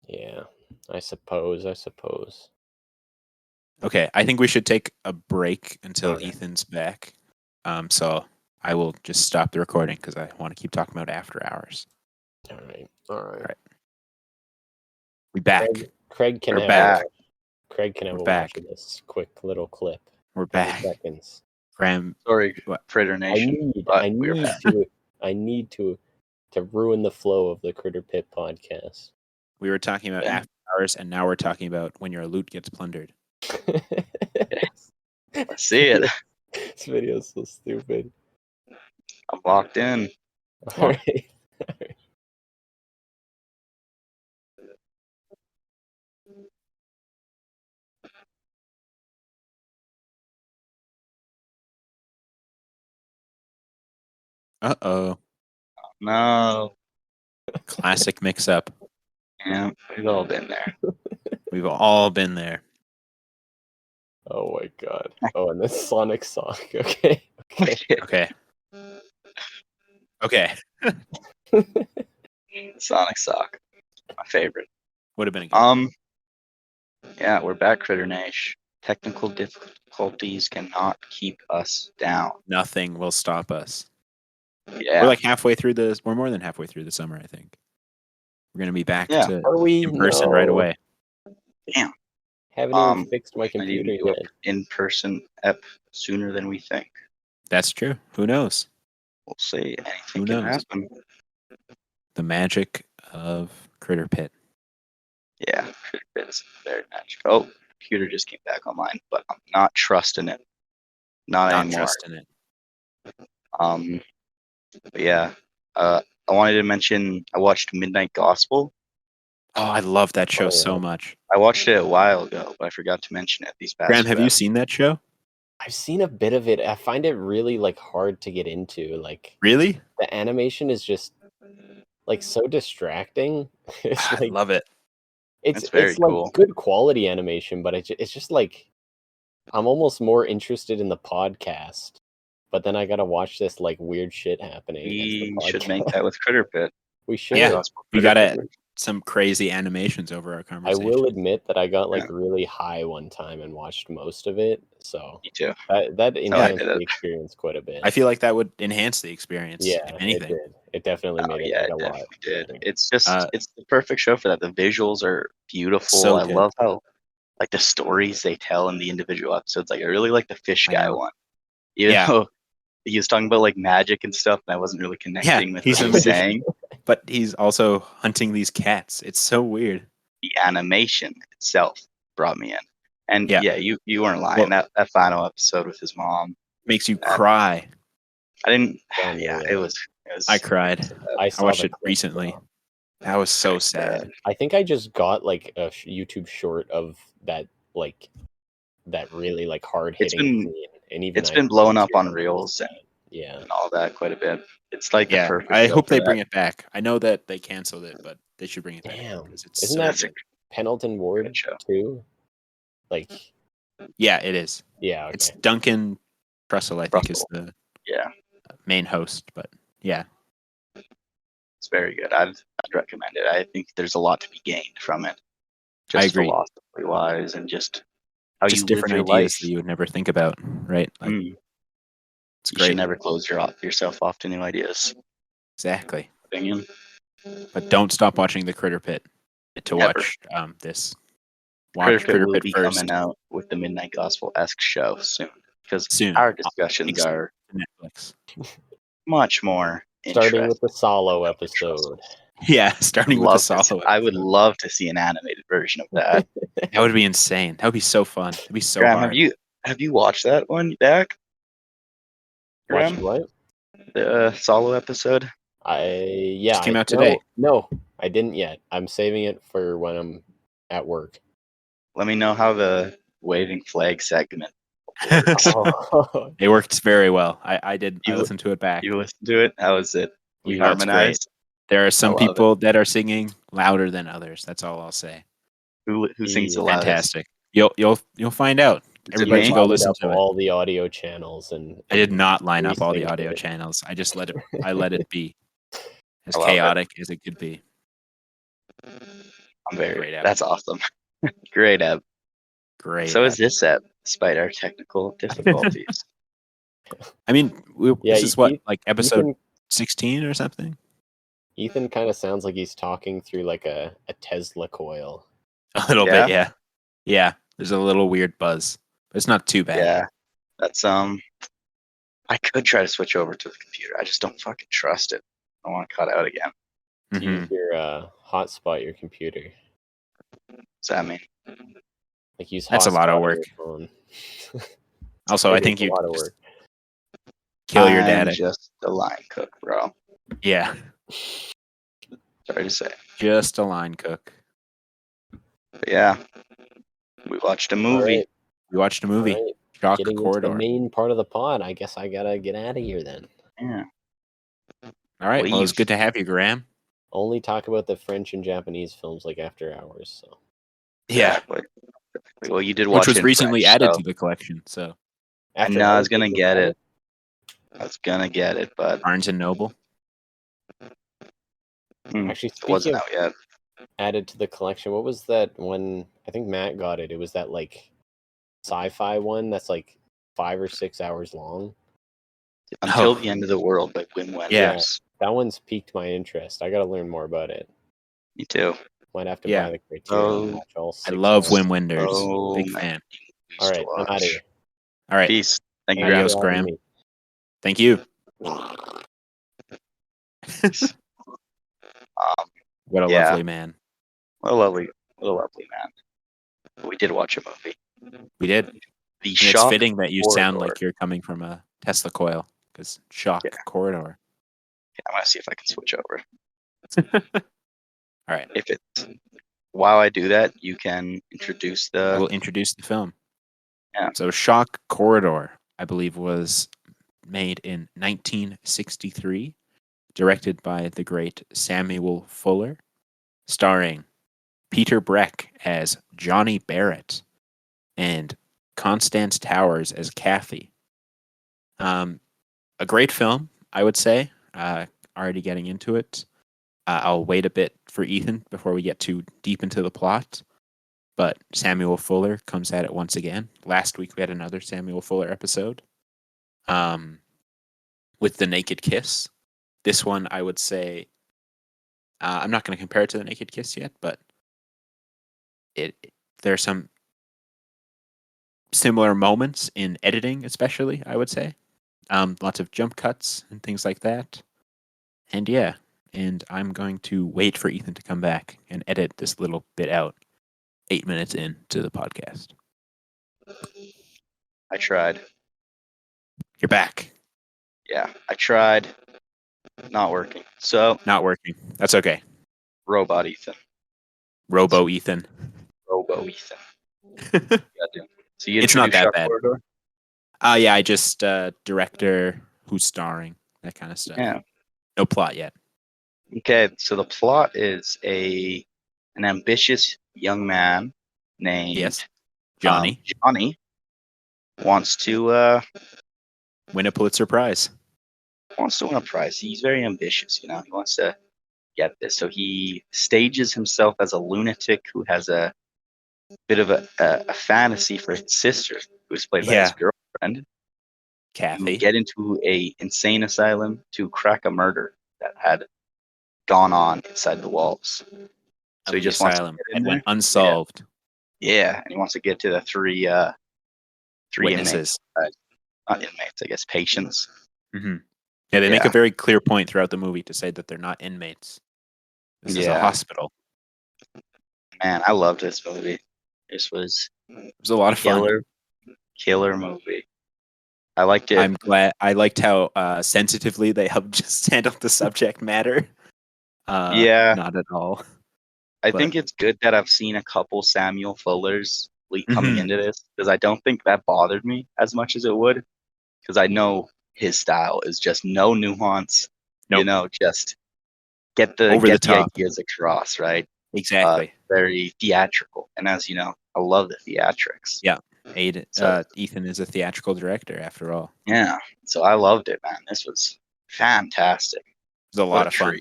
Yeah, I suppose. Okay, I think we should take a break until Okay. Ethan's back. So I will just stop the recording because I want to keep talking about After Hours. All right. We back. Craig can We're have back. Craig can have We're a back. watch of this quick little clip. We're 30 back. seconds. Graham, Sorry, what? Fritter Nation. But we're back. I need to ruin the flow of the Critterpit podcast. We were talking about Yeah. After Hours, and now we're talking about when your loot gets plundered. I see it. This video is so stupid. I'm locked in. All right. Uh-oh. No. Classic mix-up. Yeah, we've all been there. We've all been there. Oh my god. Oh, and this Sonic song. Okay. Okay. Okay. Sonic Sock. My favorite. Would have been a good Yeah, we're back, Critter Nash. Technical difficulties cannot keep us down. Nothing will stop us. Yeah. We're like halfway through the. We're more than halfway through the summer, I think. We're gonna be back Yeah. to Are we in person right away. Damn. Haven't even fixed my Might computer even do yet. an in-person ep sooner than we think. That's true. Who knows? We'll see. Anything Who can knows? happen. The magic of Critterpit. Yeah, it's very magical. Oh, computer just came back online, but I'm not trusting it. Not anymore. trusting it. But yeah, I wanted to mention I watched Midnight Gospel. Oh, I love that show Oh, so yeah. much. I watched it a while ago, but I forgot to mention it these past. Graham, have few you seen that show? I've seen a bit of it. I find it really like hard to get into. Like Really? the animation is just like so distracting. It's I like love it. It's very it's like cool. good quality animation, but it's just like I'm almost more interested in the podcast. But then I gotta watch this like weird shit happening. as the We should make podcast. that with Critterpit. We should. Yeah. Gospel We Critterpit. gotta some crazy animations over our I conversation. will admit that I got like really high one time and watched most of it. So Me too. that enhanced did the it. experience quite a bit. I feel like that would enhance the experience. Yeah, if it anything. did. It definitely made it Yeah, like it a lot. definitely did. better. It's just it's the perfect show for that. The visuals are beautiful. So I good. love how like the stories they tell in the individual episodes. Like I really like the fish I guy know. one. Even Yeah. though he was talking about like magic and stuff, and I wasn't really connecting with he's what a he was magician. saying. But he's also hunting these cats. It's so weird. The animation itself brought me in. And Yeah. you weren't lying. Well- that final episode with his mom. Makes you cry. I didn't. Oh, Yeah, yeah. it was. I cried. I saw watched the it clip, recently. though. That was so Very sad. sad. I think I just got like a YouTube short of that like that really like hard hitting scene, and even It's been blowing up on Reels yeah. and all that quite a bit. It's like the Yeah, perfect. I show hope for they that. bring it back. I know that they canceled it, but they should bring it back. Damn, Because it's isn't so that good. Pendleton Ward Good show. too? Like, Yeah, it is. yeah, okay. It's Duncan Russell, I think, is the Yeah, main host. But yeah, it's very good. I'd recommend it. I think there's a lot to be gained from it, I just agree. philosophy wise, and just how Just you live different your ideas life. that you would never think about, right? Like it's You should great. never close yourself off to new ideas. Exactly. Opinion. But don't stop watching the Critterpit to Never. watch this. Watch Critterpit will Critterpit be first coming out with the Midnight Gospel-esque show soon, because soon. our discussions Thanks are to Netflix. much more Starting with interesting. the solo than episode. Yeah, starting with the solo. I would love to see an animated version of that. That would be insane. That would be so fun. It'd be so Graham, hard. have you watched that one, Dak? Watched Graham, what? the solo episode. Just came out today. No, I didn't yet. I'm saving it for when I'm at work. Let me know how the waving flag segment works. Oh, It worked very well. I You- listened to it back. You listened to it? How is it? We Oh, it's great. harmonized. There are some love it. people that are singing louder than others. That's all I'll say. Who sings the Yeah. loudest? Fantastic. You'll find out. Is it Everybody me? should go Lined listen up to it. all the audio channels and I did not line up all the resynced audio it. channels. I just let it be as I love it. chaotic as it could be. I'm very. Great app. That's awesome. Great app. Great. So app. is this app, despite our technical difficulties. I mean, Yeah, this is what, Ethan- like episode 16 or something? Ethan kind of sounds like he's talking through like a Tesla coil. A little Yeah? bit, yeah. Yeah, there's a little weird buzz, but it's not too bad. Yeah, that's I could try to switch over to the computer. I just don't fucking trust it. I want to cut out again. To Mhm. use your hotspot your computer. What's that mean? Like use That's a lot of hotspot on work. your phone. Also, I Maybe think it's a you lot of just work. kill your I'm data. just a line cook, bro. Yeah, Sorry to say. just a line cook. But yeah, we watched a movie. Alright, We watched a movie, alright. Shock Getting into Corridor. the main part of the pod, I guess I gotta get out of here then. Yeah. All right, well, it's Leave. good to have you, Graham. Only talk about the French and Japanese films like after hours. So Yeah, Exactly. Well, you did watch which was it in recently French, added so to the collection. So after know I hours was gonna was get added? it. I was gonna get it, but Barnes and Noble. Actually, it wasn't speaking of out yet. added to the collection, what was that one? I think Matt got it. It was that like sci-fi one that's like 5 or 6 hours long. Until Oh. the End of the World by Wim Wenders. Yeah. That one's piqued my interest. I gotta learn more about it. Me too. Might have to Yeah. buy the Criterion Oh, and watch all I 6 love hours. Wim Wenders. Oh, Big man. fan. All right, I'm out of here. All right, Peace. Thank you, Adios, Graham. Graham. Thank you. What a Yeah. lovely man. What a lovely man. We did watch a movie. We did. And The it's Shock fitting that you sound Corridor. like you're coming from a Tesla coil because Shock Yeah. Corridor. I'm gonna see if I can switch over. All right, If it's while I do that, you can introduce I the. will introduce the film. Yeah. So Shock Corridor, I believe, was made in 1963, directed by the great Samuel Fuller, starring Peter Breck as Johnny Barrett and Constance Towers as Kathy. A great film, I would say. Already getting into it. I'll wait a bit for Ethan before we get too deep into the plot. But Samuel Fuller comes at it once again. Last week we had another Samuel Fuller episode with The Naked Kiss. This one, I would say, I'm not going to compare it to The Naked Kiss yet, but there are some similar moments in editing, especially, I would say. Lots of jump cuts and things like that. And yeah, and I'm going to wait for Ethan to come back and edit this little bit out 8 minutes into the podcast. I tried. You're back. Yeah, I tried. Not working. So, Not working. That's okay. Robot Ethan. Robo Ethan. Robo Ethan. Goddamn. So you It's not introduce that Shock bad. Corridor? Yeah, I just director, who's starring, that kind of stuff. Yeah. No plot yet. Okay, so the plot is an ambitious young man named Yes. Johnny. Johnny wants to win a Pulitzer Prize. Wants to win a prize. He's very ambitious, He wants to get this. So he stages himself as a lunatic who has a bit of a fantasy for his sister, who is played by his girlfriend, to Kathy. get into a insane asylum to crack a murder that had gone on inside the walls. So he just wants to asylum get in that went there. unsolved. Yeah, and he wants to get to the three Witnesses. inmates, not inmates, I guess, patients. Mm-hmm. Yeah, they make a very clear point throughout the movie to say that they're not inmates. This is a hospital. Man, I loved this movie. This was It was a lot of fun. Killer movie. I liked it. I'm glad. I liked how sensitively they just handled the subject matter. Not at all. I think it's good that I've seen a couple Samuel Fullers coming into this, because I don't think that bothered me as much as it would, because I know his style is just no nuance. Nope. Just get the top ideas across, right? Exactly. Very theatrical, and as you know, I love the theatrics. Yeah. Ethan is a theatrical director, after all. Yeah, so I loved it, man. This was fantastic. It was a lot of fun.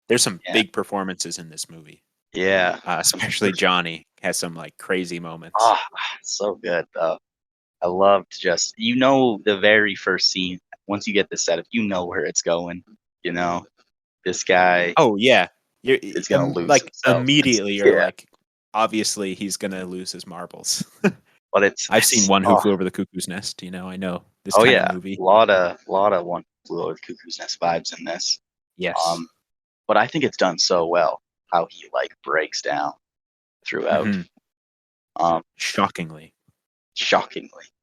There's some big performances in this movie. Yeah, especially Johnny has some crazy moments. Oh, so good though. I loved the very first scene. Once you get the setup, you know where it's going. This guy. Oh yeah, is gonna lose himself. Immediately. You're like, obviously he's gonna lose his marbles. But I've seen One Who Flew Over the Cuckoo's Nest. I know this kind of movie. A lot of One Flew Over the Cuckoo's Nest vibes in this. Yes. But I think it's done so well how he breaks down throughout. Shockingly,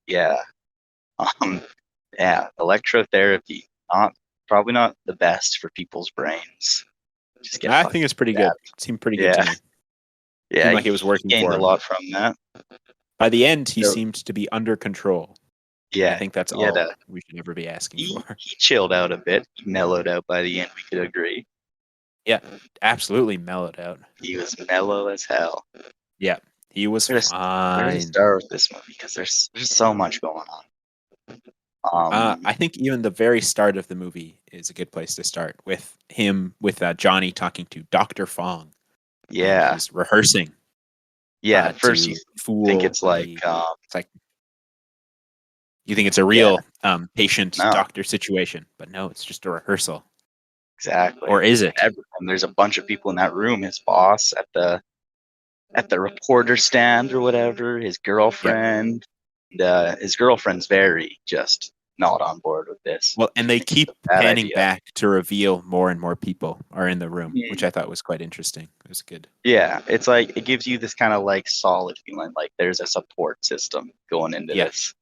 yeah. Electrotherapy, probably not the best for people's brains. I think it's pretty good. It seemed pretty good to me. Yeah, seemed like it was working gained for him. A lot from that. By the end, he seemed to be under control. Yeah, I think that's all we should ever be asking for. He chilled out a bit. He mellowed out by the end. We could agree. Yeah, absolutely mellowed out. He was mellow as hell. Yeah, he was fine. Where to start with this movie? Because there's so much going on. I think even the very start of the movie is a good place to start, with Johnny talking to Dr. Fong. Yeah, he's rehearsing. Yeah, at first you think it's you think it's a real patient-doctor situation, but no, it's just a rehearsal. Exactly. Or is it? And there's a bunch of people in that room. His boss at the reporter stand or whatever. His girlfriend. Yep. His girlfriend's very just not on board with this. Well, and they keep panning back to reveal more and more people are in the room, which I thought was quite interesting. It was good. Yeah, it's it gives you this kind of solid feeling, there's a support system going into this.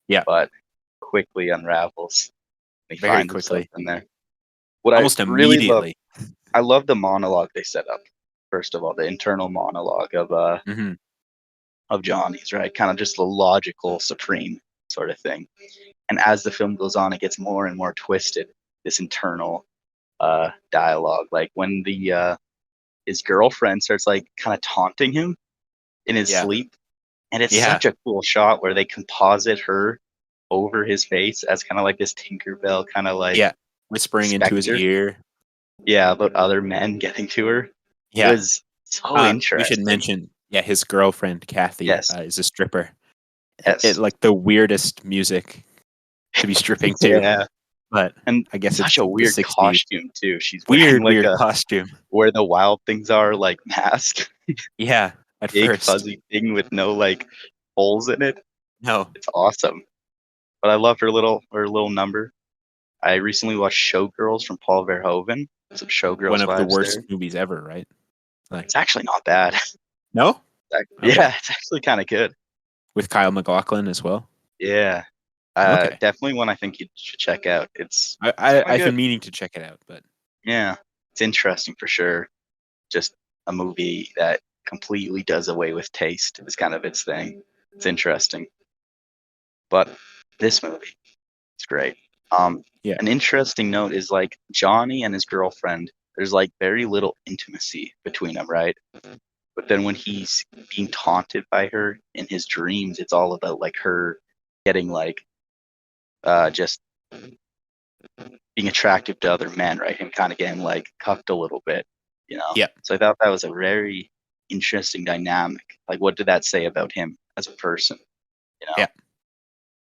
Yeah, but quickly unravels. Very quickly in there. Almost immediately. I love the monologue they set up. First of all, the internal monologue of Johnny's, right? Kind of just the logical, supreme sort of thing. And as the film goes on, it gets more and more twisted. This internal dialogue, when his girlfriend starts kind of taunting him in his sleep, and it's such a cool shot where they composite her over his face as kind of this Tinkerbell kind of whispering into his ear. Yeah, about other men getting to her. Yeah, it was so interesting. We should mention, his girlfriend Kathy is a stripper. Yes, it the weirdest music to be stripping to. Yeah, but I guess it's such a weird costume too. She's wearing weird costume where the wild things are mask. Yeah, at big first fuzzy thing with no holes in it. No, it's awesome. But I love her little number. I recently watched Showgirls from Paul Verhoeven. Some Showgirls one of the worst there. movies ever, right? It's actually not bad. No? Yeah, it's actually kind of good. With Kyle MacLachlan as well? Yeah. Definitely one I think you should check out. I've been meaning to check it out, but yeah, it's interesting for sure. Just a movie that completely does away with taste is kind of its thing. It's interesting. But this movie, it's great. An interesting note is Johnny and his girlfriend, there's very little intimacy between them, right? But then when he's being taunted by her in his dreams, it's all about her getting just being attractive to other men, right? Him kind of getting like cucked a little bit, you know. Yeah. So I thought that was a very interesting dynamic. Like, what did that say about him as a person, you know? Yeah.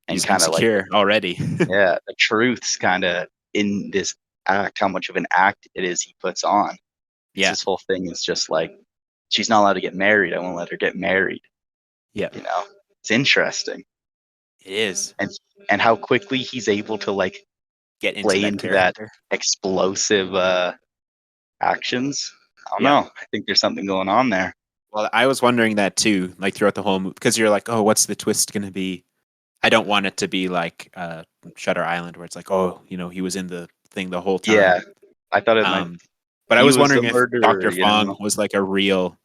And He's kind of like, insecure already. yeah, the truth's kind of in this act, how much of an act it is he puts on. Yeah. His whole thing is just like, she's not allowed to get married. I won't let her get married. Yeah. You know, it's interesting. It is. And how quickly he's able to like Get into play that into that character. explosive actions. I don't Yeah. know. I think there's something going on there. Well, I was wondering that too, like throughout the whole movie, because you're like, oh, what's the twist going to be? I don't want it to be like Shutter Island, where it's like, oh, you know, he was in the thing the whole time. Yeah, I thought it might. But I He was was the wondering if murderer, Dr. you Fong know? was like a real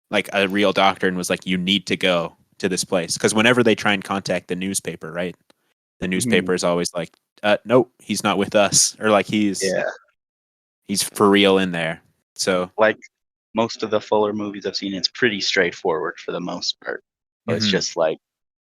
doctor and was like, you need to go to this place. Because whenever they try and contact the newspaper, right? The newspaper is always like, nope, he's not with us. Or like he's for real in there. So like most of the Fuller movies I've seen, it's pretty straightforward for the most part. But it's just like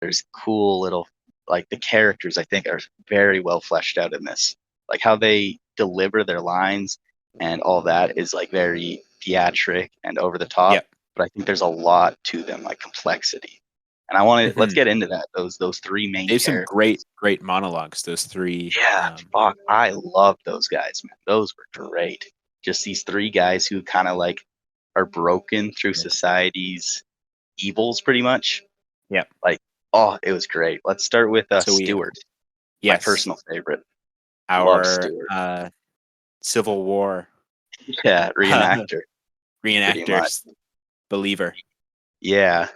there's cool little like the characters I think are very well fleshed out in this. Like how they deliver their lines and all that is like very theatric and over the top. yeah. But I think there's a lot to them, like complexity. And I want to let's get into that. Those three main They have some characters. great monologues, those three. Yeah, fuck, I love those guys, man. Those were great. Just these three guys who kind of like are broken through society's evils, pretty much. Yeah. Like, oh, it was great. Let's start with So we have- Stewart, my Yes. personal favorite. Our Love Stewart. Civil War Yeah, reenactor. reenactors believer. Yeah,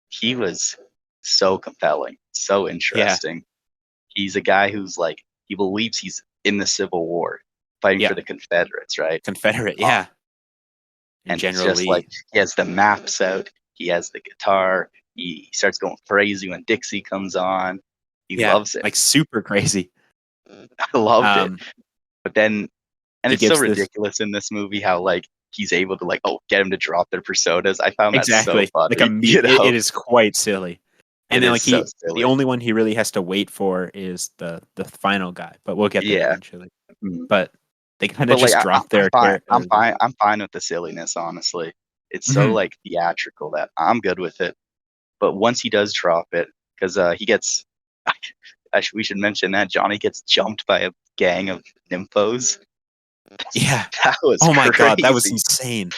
he was so compelling, so interesting. He's a guy who's like, he believes he's in the Civil War, fighting Yeah. for the Confederates, right? Confederate, yeah. And it's General just Lee. like he has the maps out, he has the guitar, he starts going crazy when Dixie comes on. He loves it. Like super crazy. I loved it. But then, and it's so gives this- ridiculous in this movie how like he's able to like, get him to drop their personas. I found that exactly so funny. like you know? it is quite silly. And then like so silly. the only one he really has to wait for is the final guy, but we'll get there eventually. But they kind of just drop their I'm fine with the silliness, honestly. It's so like theatrical that I'm good with it. But once he does drop it, because he gets, we should mention that Johnny gets jumped by a gang of nymphos. Yeah, that was oh my god, that was crazy. insane.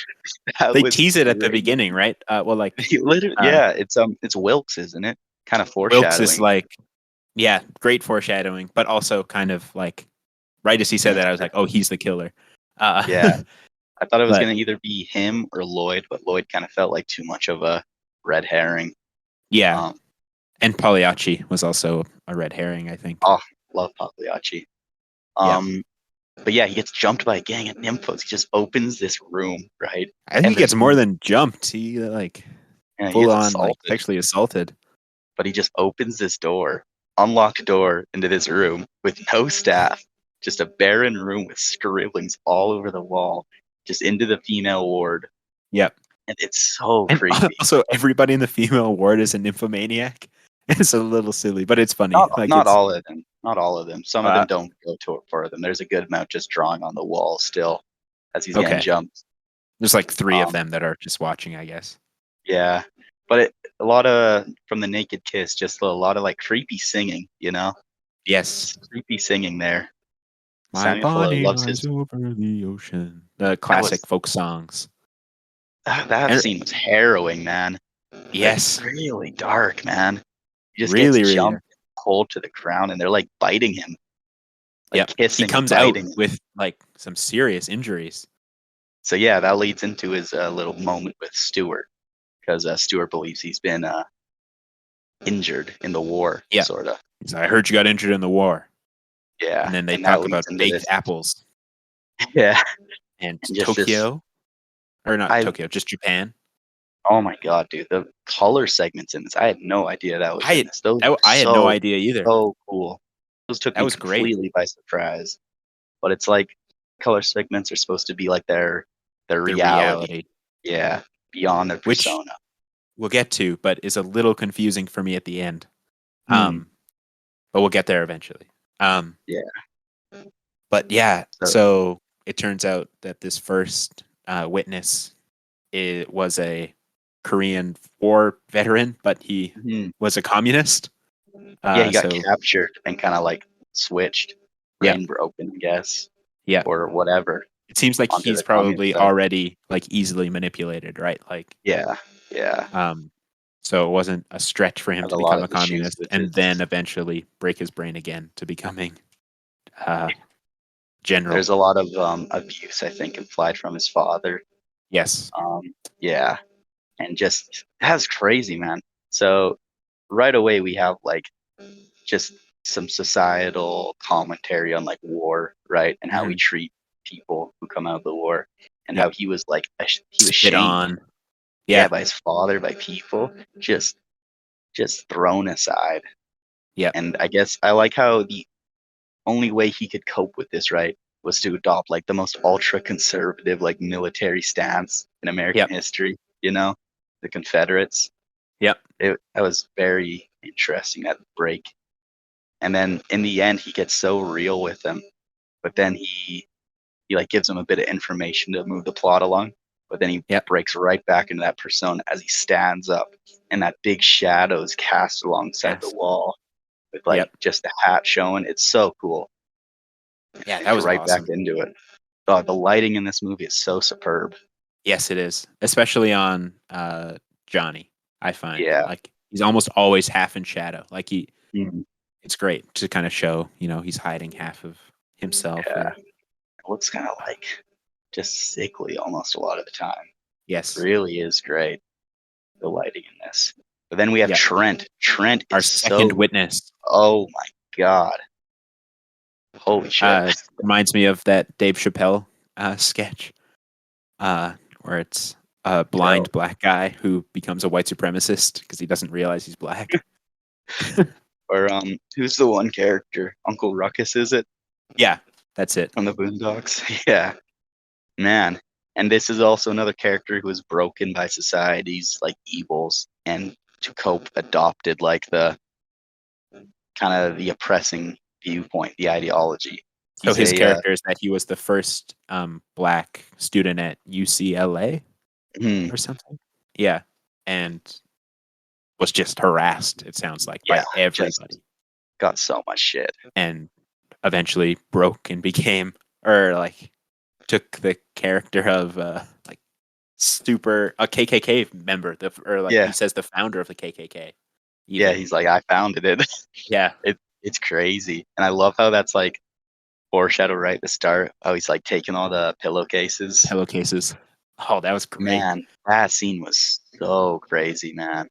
That they was tease it at the crazy. beginning, right? Well, like literally, yeah, it's Wilkes, isn't it? Kind of foreshadowing. Wilkes is like, yeah, great foreshadowing, but also kind of like, right as he said that, I was like, oh, he's the killer. Yeah, I thought it was going to either be him or Lloyd, but Lloyd kind of felt like too much of a red herring. Yeah, and Pagliacci was also a red herring, I think. Oh, love Pagliacci. But yeah, he gets jumped by a gang of nymphos. He just opens this room, right? I think he gets more than jumped. He like full on like sexually assaulted. But he just opens this door, unlocked door into this room with no staff, just a barren room with scribblings all over the wall, just into the female ward. Yep. And it's so creepy. Also, everybody in the female ward is a nymphomaniac. It's a little silly, but it's funny. Not all of them. Not all of them. Some of them don't go for them. There's a good amount just drawing on the wall still as he's getting jumped. There's like 3 of them that are just watching, I guess. Yeah. But a lot of, from the Naked Kiss, just a lot of like creepy singing, you know? Yes. Just creepy singing there. My body lies over the ocean. The classic folk songs. That scene was harrowing, man. Yes. Like, really dark, man. He just really, gets really jumped, pulled to the ground, and they're like biting him. Like kissing. He comes out with like some serious injuries. So yeah, that leads into his little moment with Stewart, because Stewart believes he's been injured in the war, sort of. I heard you got injured in the war. Yeah. And then they talk about baked apples. Yeah. And Tokyo. Or not Tokyo, just Japan. Oh my god, dude. The color segments in this, I had no idea that was in this. I had no idea either. So cool. Those took me completely by surprise. But it's like color segments are supposed to be like their reality. Yeah. Beyond their persona. Which we'll get to, but is a little confusing for me at the end. But we'll get there eventually. Yeah. But yeah, So, so it turns out that this first witness was a Korean War veteran, but he mhm. was a communist. Yeah, he got So captured and kind of like switched, yeah, brain broken, I guess, yeah. or whatever, It seems like onto he's the communist probably side. already like easily manipulated, right? Like, Yeah, yeah. so it wasn't a stretch for him Had to a lot become of a issues communist with and then his. eventually break his brain again to becoming general. There's a lot of abuse, I think, implied from his father. Yes. Yeah, and just that's crazy, man. So right away we have like just some societal commentary on like war, right, and how we Mhm. treat people who come out of the war, and how Yep. he was like he was Spit shamed, on. yeah, Yeah. by his father, by people, just thrown aside. Yep. And I guess I like how the only way he could cope with this, right, was to adopt like the most ultra conservative like military stance in American Yep. history. The Confederates. Yep. That was very interesting, that break. And then in the end, he gets so real with them, but then he like gives them a bit of information to move the plot along, but then he Yep. breaks right back into that persona as he stands up, and that big shadow is cast alongside the Yes. wall with like Yep. just the hat showing. It's so cool. Yeah, that He's was right back awesome. into it. Oh, the lighting in this movie is so superb. Yes, it is. Especially on Johnny, I find. Yeah. Like he's almost always half in shadow. Like Mhm. it's great to kind of show, he's hiding half of himself Yeah. or It looks kind of like just sickly almost a lot of the time. yes. Really is great, the lighting in this. But then we have Yeah. Trent. Trent Our is second so, witness oh my God. Holy shit. reminds me of that Dave Chappelle sketch where it's a Yo. blind black guy who becomes a white supremacist because he doesn't realize he's black. Or who's the one character? Uncle Ruckus, is it? Yeah, that's it. From the Boondocks? Yeah. Man. And this is also another character who was broken by society's like evils and to cope adopted like the kind of the oppressing viewpoint, the ideology. So He's his a character is that he was the first black student at UCLA hmm, or something. Yeah, and was just harassed. It sounds like by yeah, just everybody, got so much shit. and eventually broke and became, or like took the character of like super a KKK member, or like he Yeah, says the founder of the KKK. yeah. Even He's like, I founded it. yeah, It's crazy, and I love how that's like foreshadow right at the start. How he's like taking all the pillowcases. pillowcases. Oh, that was great. Man, that scene was so crazy, man.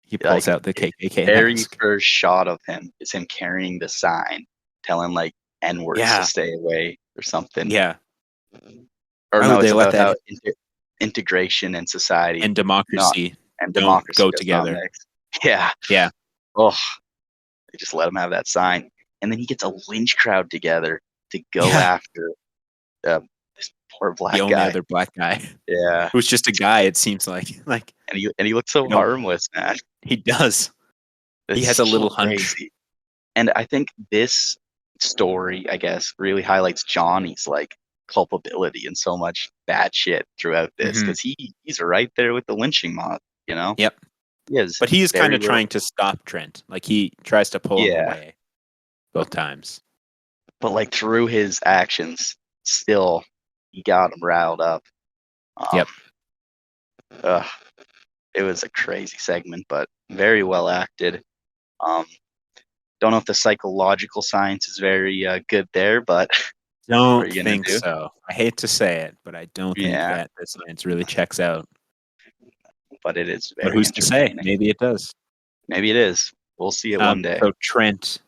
He pulls Like out the KKK very mask. first shot of him is him carrying the sign telling like N words to Yeah, stay away or something. yeah. Or Why no, would they it's let about that how integration and society and not democracy and don't democracy go does not together? mix. Yeah. Yeah, Oh, they just let him have that sign, and then he gets a lynch crowd together to go yeah. after this poor The black only guy. other black guy Yeah, who's just a guy. It seems like and he looks so you know harmless, man. he does. He It's has a so little hunch. crazy. And I think this story, I guess, really highlights Johnny's like culpability in so much bad shit throughout this Hmm. because he's right there with the lynching mob. You know, Yep. he has But he is kind very of little. trying to stop Trent. Like he tries to pull him Yeah, away both times. but like through his actions, still he got him riled up. Um, Yep. ugh, it was a crazy segment, but very well acted. Um, don't know if the psychological science is very good there, but what are Don't you gonna think do? so. I hate to say it, but I don't think Yeah, that the science really checks out. but it is But very who's to say? entertaining. Maybe it does. Maybe it is. We'll see it one day. So Trent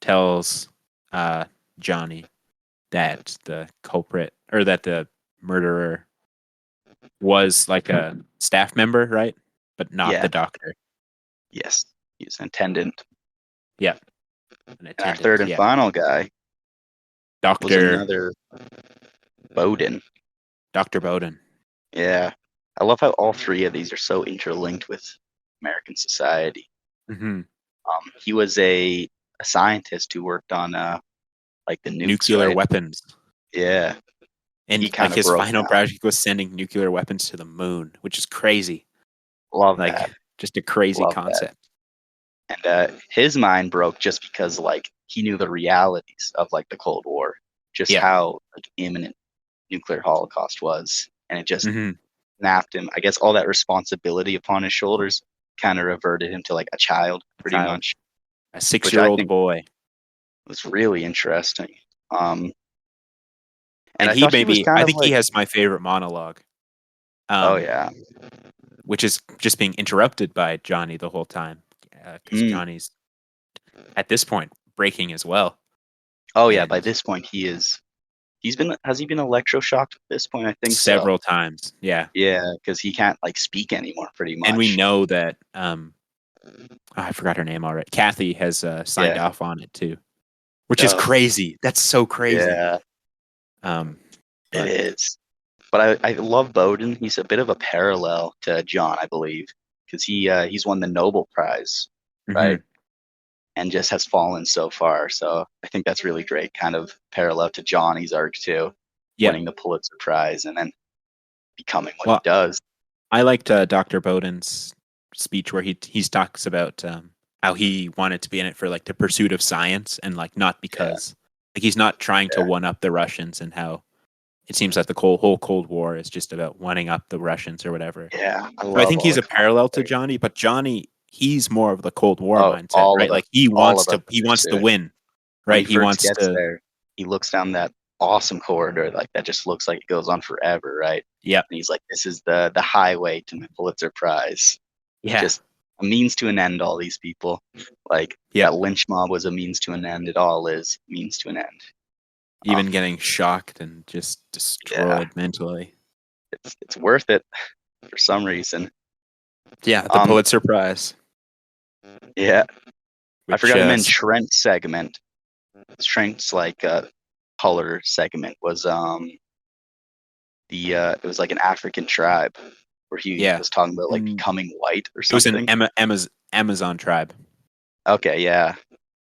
tells uh, Johnny that the culprit or that the murderer was like a staff member, right? But not Yeah, the doctor. yes. He's an attendant. Yeah, an And our third attendant. and Yeah, final guy was Doctor another Bowden. Bowden. Yeah. I love how all three of these are so interlinked with American society. Hmm. He was a a scientist who worked on like the nukes, nuclear right? weapons. Yeah, And he like kind of his broke final down. project was sending nuclear weapons to the moon, which is crazy. Love Like that. just a crazy Love that. concept. And his mind broke just because like he knew the realities of like the Cold War, just Yeah. how like imminent nuclear holocaust was, and it just hmm snapped him. I guess all that responsibility upon his shoulders kind of reverted him to like a child, pretty much, A which I 6-year-old think boy. was really interesting. And And I thought he was kind I of think he like, has my favorite monologue. oh yeah, Which is just being interrupted by Johnny the whole time. Because Mm. Johnny's, at this point, breaking as well. Oh yeah. By And this point, has he been electroshocked at this point? I think so. several times. Yeah. Yeah, because he can't like speak anymore, pretty much. And we know that, I forgot her name already. Kathy has signed Yeah. off on it too, which is Oh, crazy. That's so crazy. yeah, Um, it but is. But I love Bowden. He's a bit of a parallel to John, I believe, because he's won the Nobel Prize, mhm. right? And just has fallen so far. So I think that's really great, kind of parallel to Johnny's arc too, Yeah. winning the Pulitzer Prize and then becoming what Well, he does. I liked Dr. Bowden's speech where he talks about how he wanted to be in it for like the pursuit of science and like not because like he's not trying to Yeah. one up the Russians, and how it seems like the whole Cold War is just about one up the Russians or whatever. Yeah, I So I love think all he's the a parallel to commentary. Johnny, but Johnny, he's more of the Cold War Oh, mindset, right? Like all about the he wants to pursuit. win, When he right? He first wants gets to, there, he looks down that awesome corridor, like that just looks like it goes on forever, right? yeah, And he's like, "This is the highway to my Pulitzer Prize." yeah, Just a means to an end. All these people, like yeah. that lynch mob, was a means to an end. It all is means to an end. Even getting shocked and just Yeah, destroyed mentally. it's worth it for some reason. Yeah, the Um, Pulitzer Prize, yeah, I which forgot to mention Trent's segment. Trent's like color segment was it was like an African tribe where he yeah, was talking about like mm, becoming white or it was an something. Amazon tribe. Okay, yeah.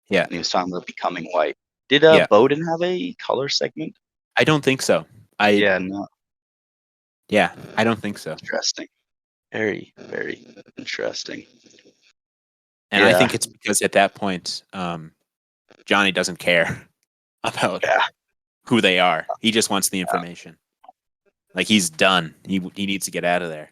Yeah, And he was talking about becoming white. Did yeah. Bowden have a color segment? I don't think so. Yeah, no. I don't think so. Interesting. Very, very interesting. And I Yeah, think it's because at that point, Johnny doesn't care about yeah. who they are. He just wants the information. Like he's done. He needs to get out of there.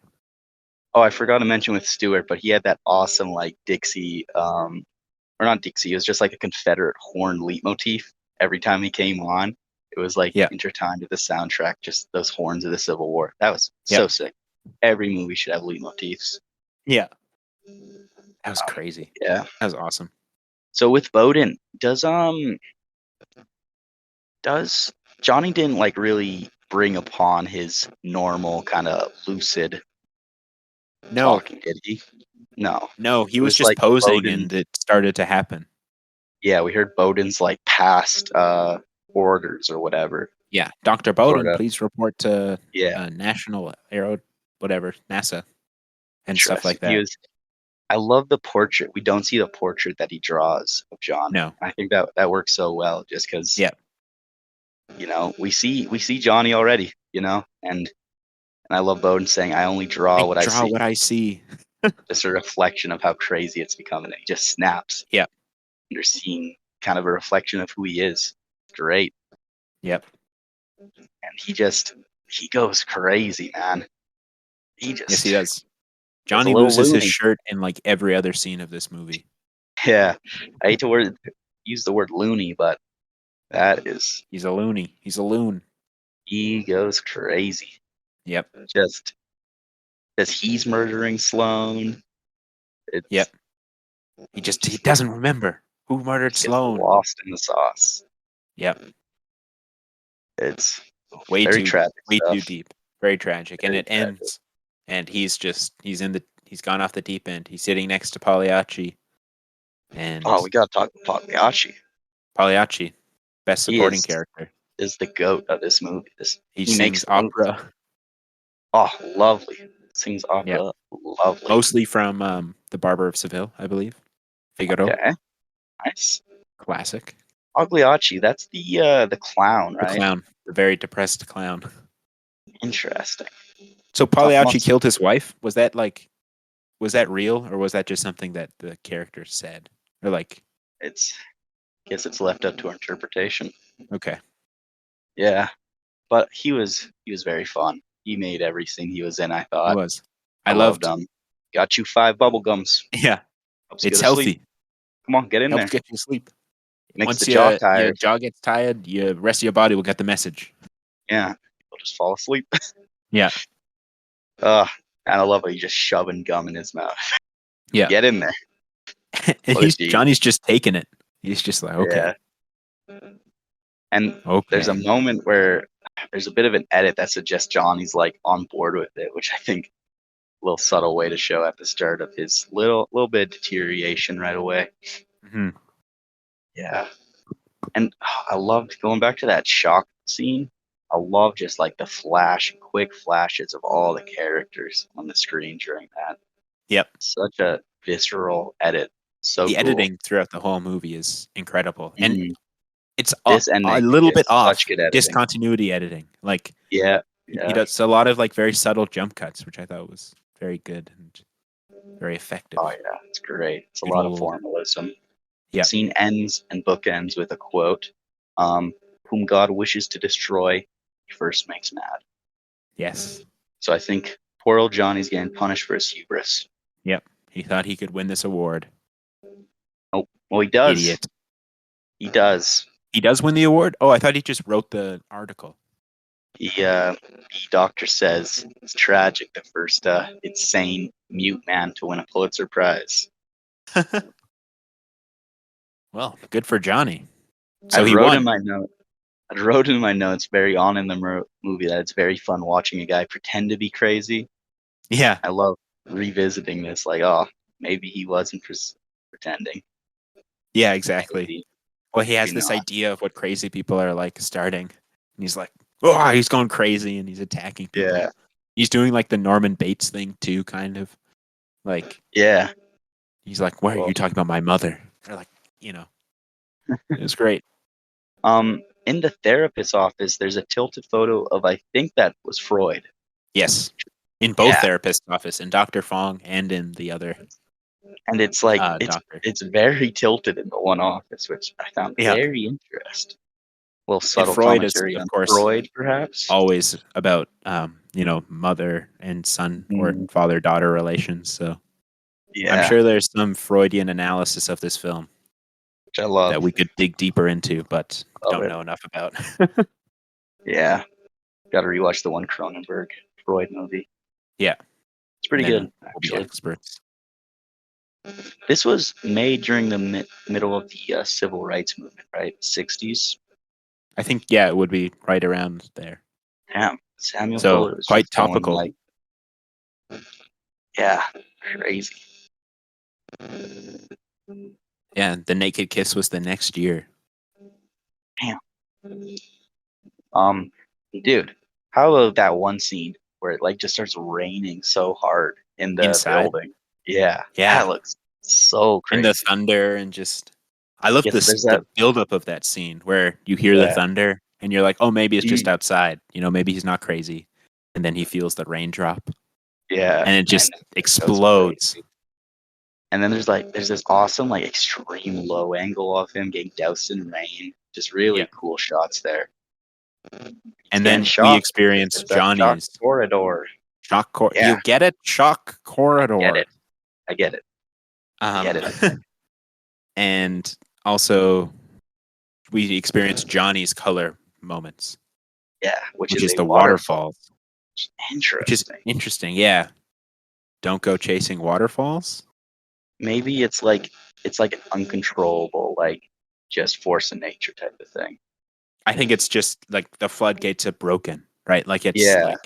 Oh, I forgot to mention with Stewart, but he had that awesome like Dixie, or not Dixie. It was just like a Confederate horn leitmotif every time he came on. It was like Yeah. intertwined with the soundtrack, just those horns of the Civil War. That was Yep. so sick. Every movie should have leitmotifs. Yeah. That was crazy. Yeah. That was awesome. So with Bowden, does Johnny didn't like really bring upon his normal kind of lucid No, talking, did he? No. no, he It was was just like posing Bowden. and it started to happen. Yeah, we heard Bowden's like past orders or whatever. Yeah. Dr. Bowden, Sorta. please report to Yeah. National Aero, whatever, NASA and stuff Interesting. like that. I love the portrait. We don't see the portrait that he draws of John. No. I think that works so well just because Yeah. we see Johnny already, and I love Bowden saying, "I only draw what I draw see." what I see. Just a reflection of how crazy it's becoming. He just snaps. Yeah. You're seeing kind of a reflection of who he is. Great. Yep. And he goes crazy, man. He just Yes, he does. goes Johnny a little loses his loony. shirt in like every other scene of this movie. Yeah. I hate to use the word loony, but that is, He's a loony. He's a loon. he goes crazy. Yep. Just as he's murdering Sloane. It's, Yep. He doesn't remember who murdered just gets Sloane. lost in the sauce. Yep. It's Way very too tragic stuff. too deep. Very tragic. And Very it ends and he's gone off the deep end. He's sitting next to Pagliacci. And Oh, we gotta talk about Pagliacci. Pagliacci, best He supporting character. is the goat of this movie. He makes sings the movie. opera. Oh, lovely. Sings opera. Yeah. Lovely. Mostly from The Barber of Seville, I believe. Figaro. Okay. Nice. Classic. Pagliacci, that's the clown, The right? clown. The very depressed clown. Interesting. So Pagliacci Must- killed his wife? Was that real, or was that just something that the character said? Or like, guess it's left up to our interpretation. okay. Yeah, but he was very fun. He made every scene he was in. I It thought was. I I loved loved. Got you 5 bubble gums. Yeah. Helps you It's go to sleep. healthy. Come on, get in Helps there. get you sleep. Makes Once the jaw your tired. jaw gets tired, the rest of your body will get the message. Yeah, you'll just fall asleep. Yeah. And I love how he's just shoving gum in his mouth. Yeah. Get in there. And Johnny's just taking it. He's just like, okay. Yeah. And Okay. there's a moment where there's a bit of an edit that suggests Johnny's like on board with it, which I think a little subtle way to show at the start of his little bit of deterioration right away. Mhm. Yeah. And I loved going back to that shock scene. I love just like the quick flashes of all the characters on the screen during that. Yep. Such a visceral edit. So The cool. editing throughout the whole movie is incredible. And Mhm. it's This a ending little is bit off. such good editing. Discontinuity editing. Like, Yeah. he does a lot of like very subtle jump cuts, which I thought was very good and very effective. Oh yeah, it's great. It's a Good lot of old- formalism. Yeah. The scene ends and bookends with a quote, whom God wishes to destroy, he first makes mad. Yes. So I think poor old Johnny's getting punished for his hubris. Yep. He thought he could win this award. Oh, well, he does. Idiot. He does. He does win the award? Oh, I thought he just wrote the article. The doctor says it's tragic, the first insane mute man to win a Pulitzer Prize. Well, good for Johnny. So I he wrote won. in my note. I wrote in my notes very on in the movie that it's very fun watching a guy pretend to be crazy. Yeah. I love revisiting this. Like, oh, maybe he wasn't pretending. Yeah, exactly. Maybe, Well, he has maybe this not. idea of what crazy people are like starting. And he's like, oh, he's going crazy and he's attacking people. Yeah. He's doing like the Norman Bates thing too, kind of. Like, Yeah. he's like, why are you talking about my mother? They're like, it was great. In the therapist's office, there's a tilted photo of, I think that was Freud. Yes. In both Yeah. therapists' office, in Dr. Fong and in the other. And it's like, doctor. it's very tilted in the one office, which I found very interesting. A little subtle Freud is, commentary of on course, Freud, perhaps. always about, mother and son or father-daughter relations. So Yeah. I'm sure there's some Freudian analysis of this film Which I love. that we could dig deeper into, but Love don't it. know enough about. Yeah. Got to rewatch the one Cronenberg Freud movie. Yeah. It's pretty good, We'll be actually. experts. This was made during the middle of the civil rights movement, right? 60s. I think, yeah, it would be right around there. Damn. Samuel So, Fuller was quite just going, topical. like, yeah, crazy. Yeah, The Naked Kiss was the next year. Dude, how about that one scene where it like just starts raining so hard in the Inside? building? Yeah. Yeah. That looks so crazy. And the thunder and just... I love the buildup of that scene where you hear the thunder and you're like, oh, maybe it's just outside. Maybe he's not crazy. And then he feels the raindrop. Yeah. And it just explodes. And then there's this awesome, like, extreme low angle of him getting doused in rain. Just really cool shots there. And then we experience Johnny's shock corridor. Shock corridor. Yeah. You get it? Shock corridor. I get it. Get it. And also, we experience Johnny's color moments. Yeah, which is the waterfalls. Interesting. Which is interesting, yeah. Don't go chasing waterfalls? Maybe it's like an uncontrollable, like, just force of nature type of thing. I think it's just like the floodgates are broken, right? Like it's like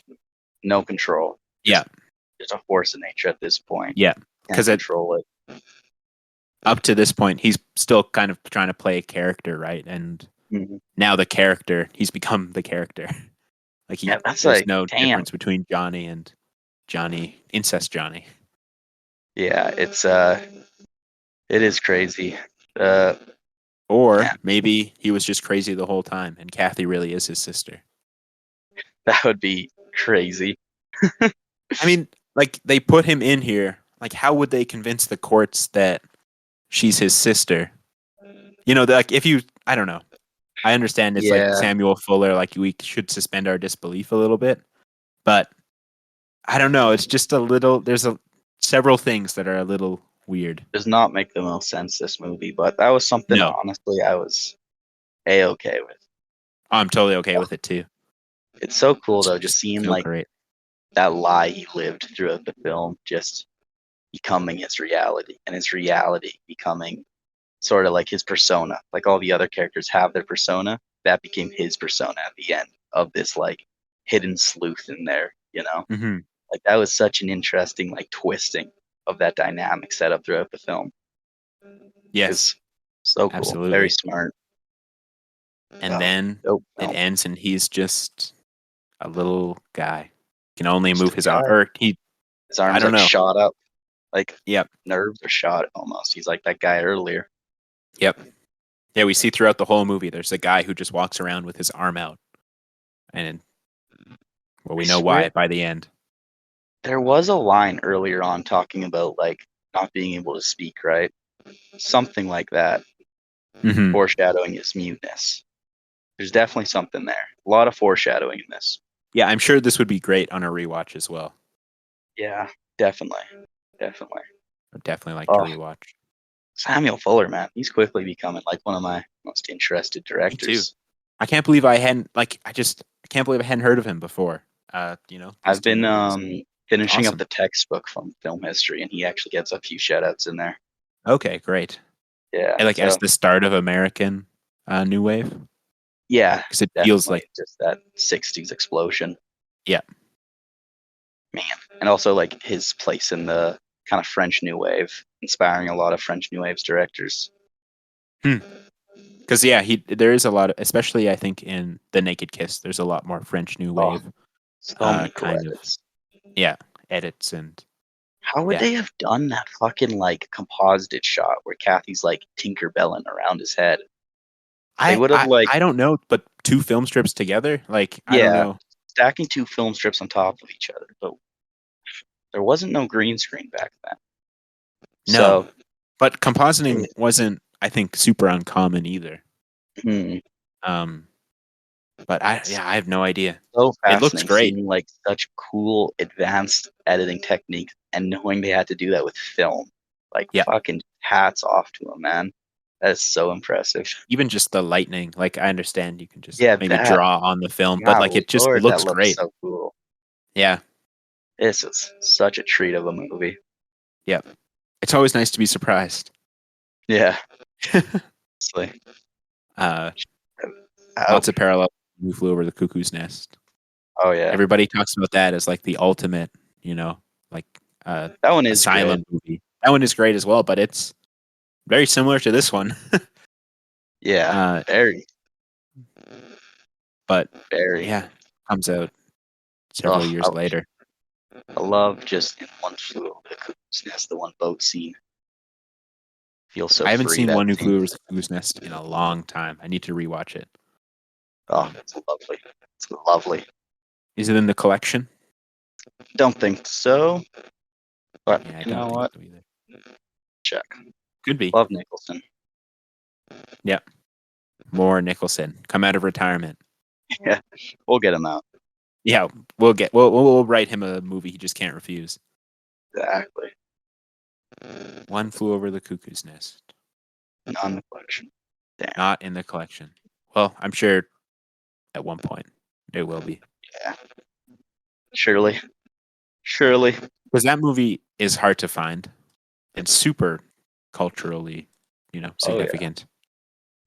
no control. Yeah. There's a force of nature at this point. Yeah. Because control it. Up to this point, he's still kind of trying to play a character, right? And now he's become the character. Like there's no difference between Johnny and incest Johnny. Yeah, it is crazy. Or Yeah. maybe he was just crazy the whole time, and Kathy really is his sister. That would be crazy. I mean, like they put him in here. Like, how would they convince the courts that she's his sister? You know, like if you, I don't know. I understand it's like Yeah. Samuel Fuller. Like we should suspend our disbelief a little bit, but I don't know. It's just a little. There's several things that are a little weird. Does not make the most sense, this movie, but that was something No, honestly I was A-okay with. I'm totally okay with it too. It's so cool It's though, just just seeing so like great. that lie he lived throughout the film just becoming his reality, and his reality becoming sort of like his persona. Like all the other characters have their persona, that became his persona at the end of this like hidden sleuth in there, you know? Hmm. Like that was such an interesting like twisting of that dynamic set up throughout the film. Yes, It's so cool, very absolutely. smart. And then Dope it film. ends, and he's just a little guy. Can only Just move a his arm, guy. or he. His I arms don't like know. shot up, like Yep, nerves are shot almost. He's like that guy earlier. yep. Yeah, we see throughout the whole movie. There's a guy who just walks around with his arm out, and well, we I know swear why by the end. there was a line earlier on talking about like not being able to speak, right? Something like that, Hmm. foreshadowing his muteness. There's definitely something there. A lot of foreshadowing in this. Yeah, I'm sure this would be great on a rewatch as well. Yeah, definitely. Definitely. I'd definitely like to Oh, rewatch. Samuel Fuller, man. He's quickly becoming like one of my most interested Me too. directors. I can't believe I hadn't I can't believe I hadn't heard of him before. These I've two been movies. finishing up Awesome. the textbook from film history, and he actually gets a few shout outs in there. Okay, great. Yeah. And like as So the start of American New Wave, yeah, because it feels definitely like just that 60s explosion. yeah, Man. And also like his place in the kind of French New Wave, inspiring a lot of French New Wave's directors. because there is a lot of, especially I think in The Naked Kiss, there's a lot more French New Oh, Wave so many cool kind of edits. edits and How would yeah. they have done that fucking like composited shot where Kathy's like Tinkerbelling around his head? They would have like I don't know, but two film strips together, like I don't yeah, know. stacking two film strips on top of each other, but there wasn't no green screen back then. No, So but compositing wasn't, I think, super uncommon either. hmm, But I have no idea. so It looks fascinating great. seeing like such cool advanced editing techniques and knowing they had to do that with film. Like Yeah, fucking hats off to them, man. That is so impressive. even just the lightning. Like I understand you can just Yeah, maybe that draw on the film, but God like it Lord, that looks looks great. so cool. Yeah, This is such a treat of a movie. yeah. It's always nice to be surprised. Yeah. Honestly. uh, Oh, Lots of parallel. Who Flew Over the Cuckoo's Nest. oh yeah. Everybody talks about that as like the ultimate, like That one is asylum good. movie. That one is great as well, but it's very similar to this one. Yeah. Very, But very. yeah, comes out several Oh, years later. I love just in One Flew Over the Cuckoo's Nest, the one boat scene. Feels so I haven't free, seen that One Who scene. Flew Over the Cuckoo's Nest in a long time. I need to rewatch it. Oh, it's lovely. It's lovely. Is it in the collection? Don't think so. But Yeah, I you know don't think what? so either. Check. Could be. Love Nicholson. Yeah. More Nicholson. Come out of retirement. Yeah. We'll get him out. Yeah, we'll write him a movie he just can't refuse. Exactly. One Flew Over the Cuckoo's Nest. Not in the collection. Damn. Not in the collection. Well, I'm sure at one point it will be. Yeah. Surely. Surely. Because that movie is hard to find. It's super culturally, Oh, yeah. significant.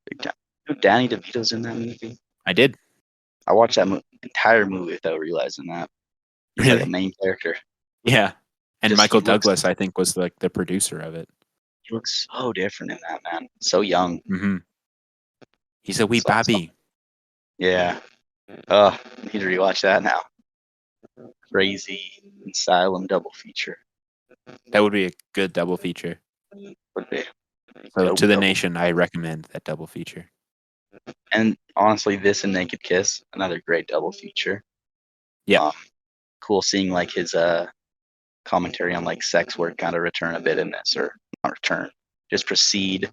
Big time. You know Danny DeVito's in that movie? I did. I watched that entire movie without realizing that. He's like a Really? main character. Yeah. And Just Michael he looks Douglas, I think, was like the producer of it. he looks so different in that, man. So young. Mm-hmm. He's a wee It's awesome. babby. Yeah. I need to rewatch that now. Crazy Asylum double feature. That would be a good double feature. Would be. So Dope to the double. nation, I recommend that double feature. And honestly, this and Naked Kiss, another great double feature. Yeah. Cool seeing like his commentary on like sex work kind of return a bit in this, or not return, just proceed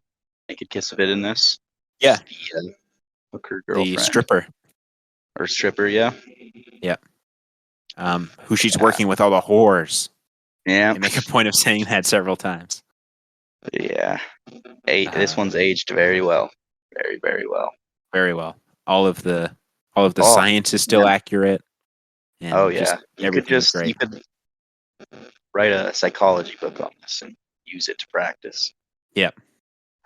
Naked Kiss a bit in this. Yeah. The hooker The girlfriend stripper. or stripper, yeah. Yeah. Who she's working with all the whores. Yeah. They make a point of saying that several times. Yeah. This one's aged very well. Very, very well. Very well. All of the Oh, science is still accurate. And oh yeah. You could everything is great. you could write a psychology book on this and use it to practice. Yeah.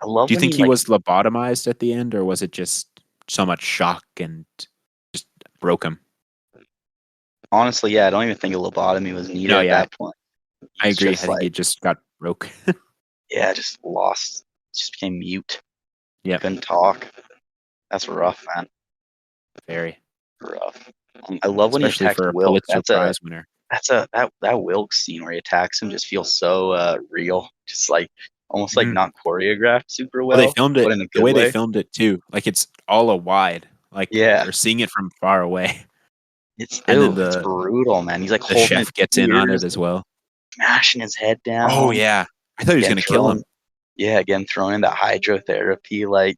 I love. Do you when think he was lobotomized at the end, or was it just so much shock and just broke him? Honestly, yeah, I don't even think a lobotomy was needed at that point. I agree. I think he just got broke. Yeah, just lost. Just became mute. Yeah. Couldn't talk. That's rough, man. Very rough. I love when he especially attacks for a Wilkes. Pulitzer Prize winner. That Wilkes scene where he attacks him just feels so real. Just like almost like not choreographed super well. Well, they filmed it but in a the good way way. they filmed it too. Like it's all a wide. Like you're seeing it from far away. It's it's brutal, man. He's like the holding chef gets in on it as well, smashing his head down. Oh yeah, I thought he was going to kill him. Yeah, again throwing in that hydrotherapy, like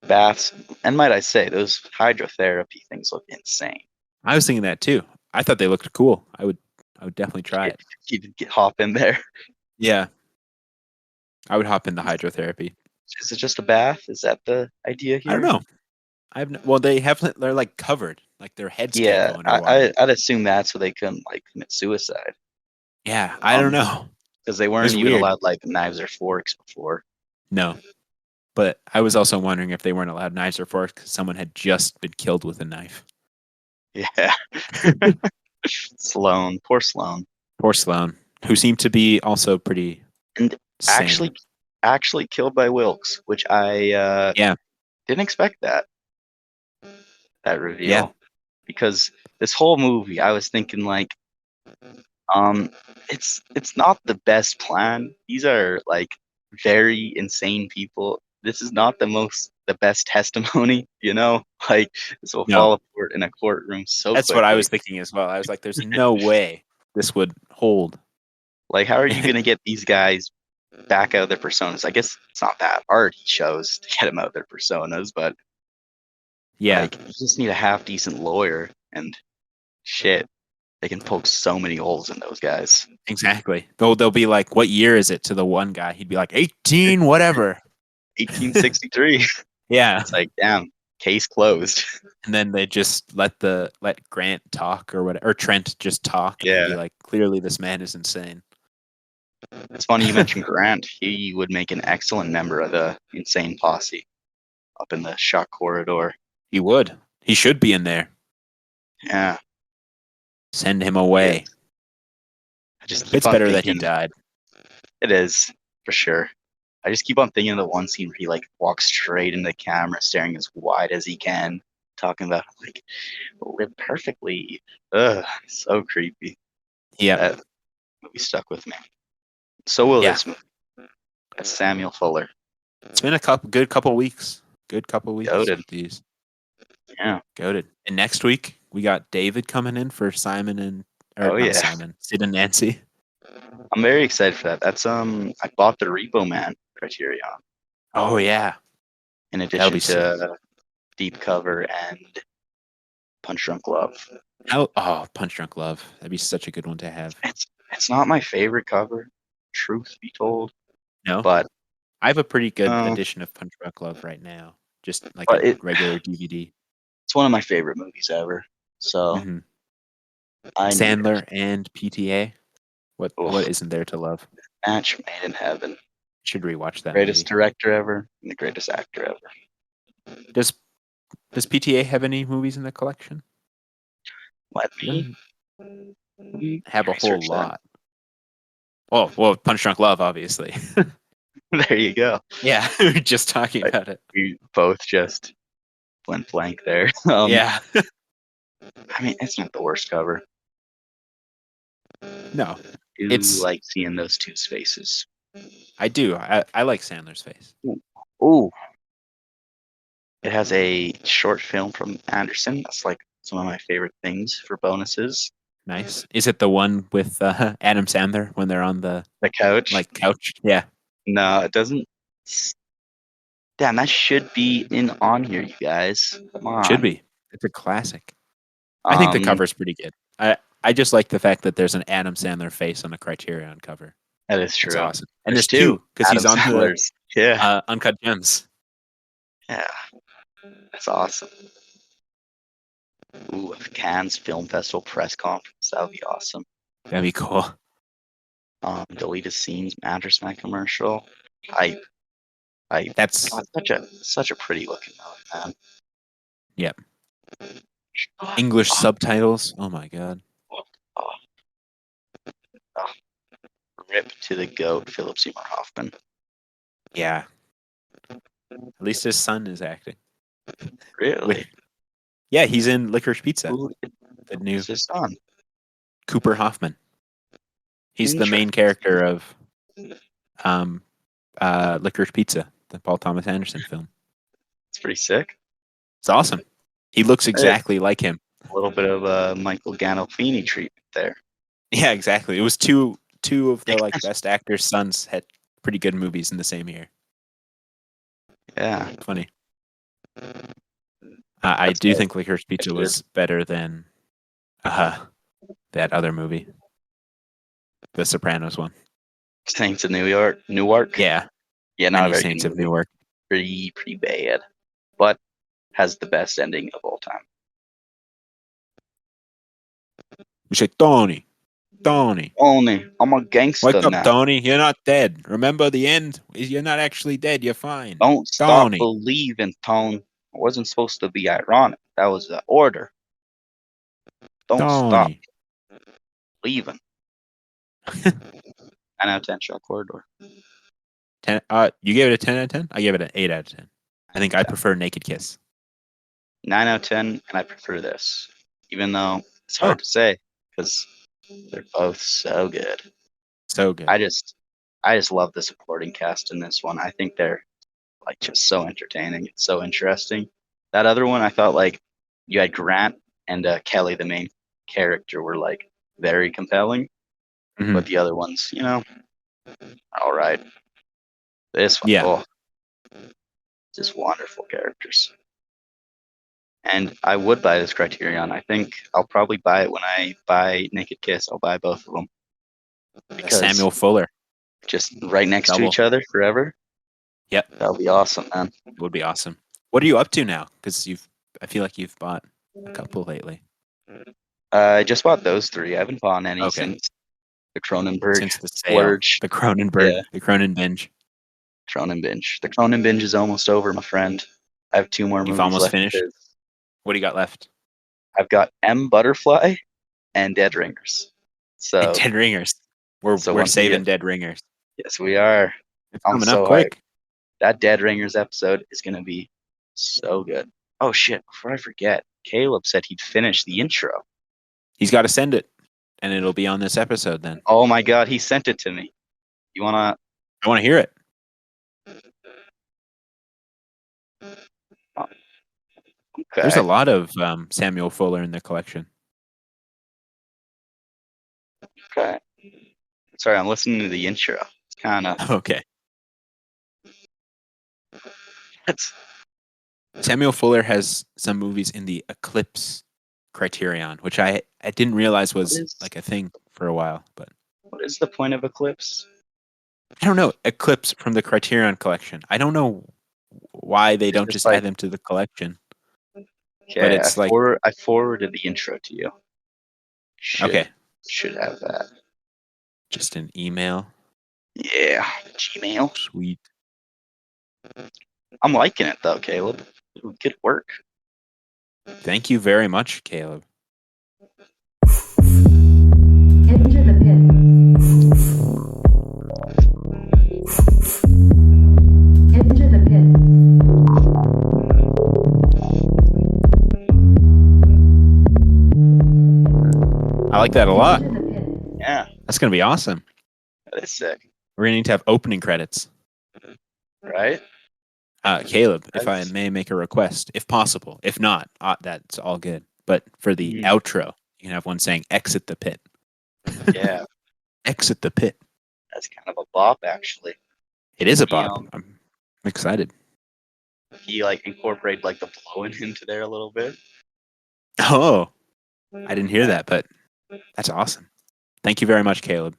baths. And might I say, those hydrotherapy things look insane. I was thinking that too. I thought they looked cool. I would definitely try it. You'd hop in there. Yeah, I would hop in the hydrotherapy. Is it just a bath? Is that the idea here? I don't know. Well, they're like covered, like their heads can't go underwater. I'd assume that's so they couldn't like commit suicide. Yeah, I don't know, because they weren't even allowed like knives or forks before. No, but I was also wondering if they weren't allowed knives or forks because someone had just been killed with a knife. Yeah, Sloan, poor Sloan, who seemed to be also pretty and sane. actually killed by Wilkes, which I didn't expect that reveal because this whole movie I was thinking like it's not the best plan. These are like very insane people. This is not the best testimony, like this will fall apart in a courtroom so That's quickly. what I was thinking as well. I was like, there's no way this would hold. Like, how are you going to get these guys back out of their personas? I guess it's not that hard, he shows, to get them out of their personas, but like, you just need a half decent lawyer and shit. They can poke so many holes in those guys. Exactly. They'll be like, what year is it to the one guy? He'd be like, 18, whatever. 1863. Yeah. It's like, damn, case closed. And then they just let Grant talk or whatever, or Trent just talk. And be like, clearly this man is insane. It's funny you mentioned Grant. He would make an excellent member of the insane posse up in the shock corridor. He would. He should be in there. Yeah. Send him away. It's better that he died. It is, for sure. I just keep on thinking of the one scene where he like walks straight into the camera, staring as wide as he can, talking about like live perfectly. Ugh, so creepy. Yeah. That movie stuck with me. So will this movie. That's Samuel Fuller. It's been a good couple weeks. Goated. With these. Yeah. Goated. And next week we got David coming in for Simon and Sid and Nancy. I'm very excited for that. That's I bought the Repo Man Criterion. Oh yeah. In addition to Deep Cover and Punch Drunk Love. Punch Drunk Love. That'd be such a good one to have. It's not my favorite cover, truth be told. No. But I have a pretty good edition of Punch Drunk Love right now. Just like a regular DVD. It's one of my favorite movies ever. So Sandler and PTA. What isn't there to love? Match made in heaven. Should rewatch that. Greatest director ever and the greatest actor ever. Does PTA have any movies in the collection? Let me have a whole lot. Oh, well, Punch Drunk Love, obviously. There you go. Yeah, we were just talking about it. We both just went blank there. Yeah. I mean, it's not the worst cover. No. It's like seeing those two faces. I do. I like Sandler's face. Ooh. It has a short film from Anderson. That's like some of my favorite things for bonuses. Nice. Is it the one with Adam Sandler when they're on the couch? couch? Yeah. No, it doesn't. Damn, that should be on here, you guys. Come on. Should be. It's a classic. I think the cover's pretty good. I just like the fact that there's an Adam Sandler face on the Criterion cover. That is true. It's awesome. And There's two because he's Adam on Sandlers. the Uncut Gems. Yeah, that's awesome. Ooh, a Cannes Film Festival press conference. That would be awesome. That'd be cool. Deleted scenes, Mattress Man commercial. Hype. That's such a pretty looking movie, man. Yep. English subtitles. Oh my god. Rip to the GOAT, Philip Seymour Hoffman. Yeah. At least his son is acting. Really? Yeah, he's in Licorice Pizza. Who The new is his son? Cooper Hoffman. He's the main character of Licorice Pizza, the Paul Thomas Anderson film. It's pretty sick. It's awesome. He looks exactly like him. A little bit of a Michael Gandolfini treatment there. Yeah, exactly. It was two of the best actors' sons had pretty good movies in the same year. Yeah. Funny. I do think Licorice Pizza was better than that other movie, the Sopranos one. Saints of Newark. Yeah. Yeah, not very Saints good of movie. Newark. Pretty bad, but has the best ending of all time. We say, Tony, I'm a gangster wake up, now. Tony. You're not dead. Remember the end? You're not actually dead. You're fine. Don't stop Tony. believing, Tone. I wasn't supposed to be ironic. That was the order. Don't stop believing. 9 out of 10 shot corridor. 10. You gave it a 10 out of 10? I gave it an 8 out of 10. I think I prefer Naked Kiss. 9 out of 10, and I prefer this. Even though it's hard to say, because they're both so good. So good. I just love the supporting cast in this one. I think they're just so entertaining. It's so interesting. That other one, I thought you had Grant and Kelly, the main character, were very compelling. Mm-hmm. But the other ones, all right. This one, just wonderful characters. And I would buy this Criterion. I think I'll probably buy it when I buy Naked Kiss. I'll buy both of them. Because Samuel Fuller. Just right next to each other forever. Yep. That would be awesome, man. It would be awesome. What are you up to now? Because I feel like you've bought a couple lately. I just bought those 3. I haven't bought any since the Cronenberg. Since the sale. The Cronenberg. The Cronen binge. Cronen binge. The Cronen binge is almost over, my friend. I have 2 more movies You've almost left. Finished? What do you got left? I've got M. Butterfly and Dead Ringers. So Dead Ringers. We're saving Dead Ringers. Yes, we are. It's coming up quick. Hyped. That Dead Ringers episode is going to be so good. Oh, shit. Before I forget, Caleb said he'd finish the intro. He's got to send it, and it'll be on this episode then. Oh, my God. He sent it to me. You want to? I want to hear it. Okay. There's a lot of Samuel Fuller in the collection. Okay. Sorry, I'm listening to the intro. It's kind of... Okay. Samuel Fuller has some movies in the Eclipse Criterion, which I didn't realize was a thing for a while. But what is the point of Eclipse? I don't know. Eclipse from the Criterion collection. I don't know why they don't just add them to the collection. Okay, but it's I forwarded the intro to you. Should have that. Just an email. Yeah, Gmail. Sweet. I'm liking it though, Caleb. Good work. Thank you very much, Caleb. Enter the pit. Enter the pit. I like that a lot. Yeah. That's going to be awesome. That is sick. We're gonna need to have opening credits. Right? Caleb, if I That's- may make a request, if possible. If not, that's all good. But for the Mhm. outro, you can have one saying "Exit the pit." Yeah, Exit the pit. that's kind of a bop, actually. It is a You bop. know, I'm excited. he like incorporate like the blowing into there a little bit. Oh, I didn't hear that, but that's awesome. Thank you very much, Caleb.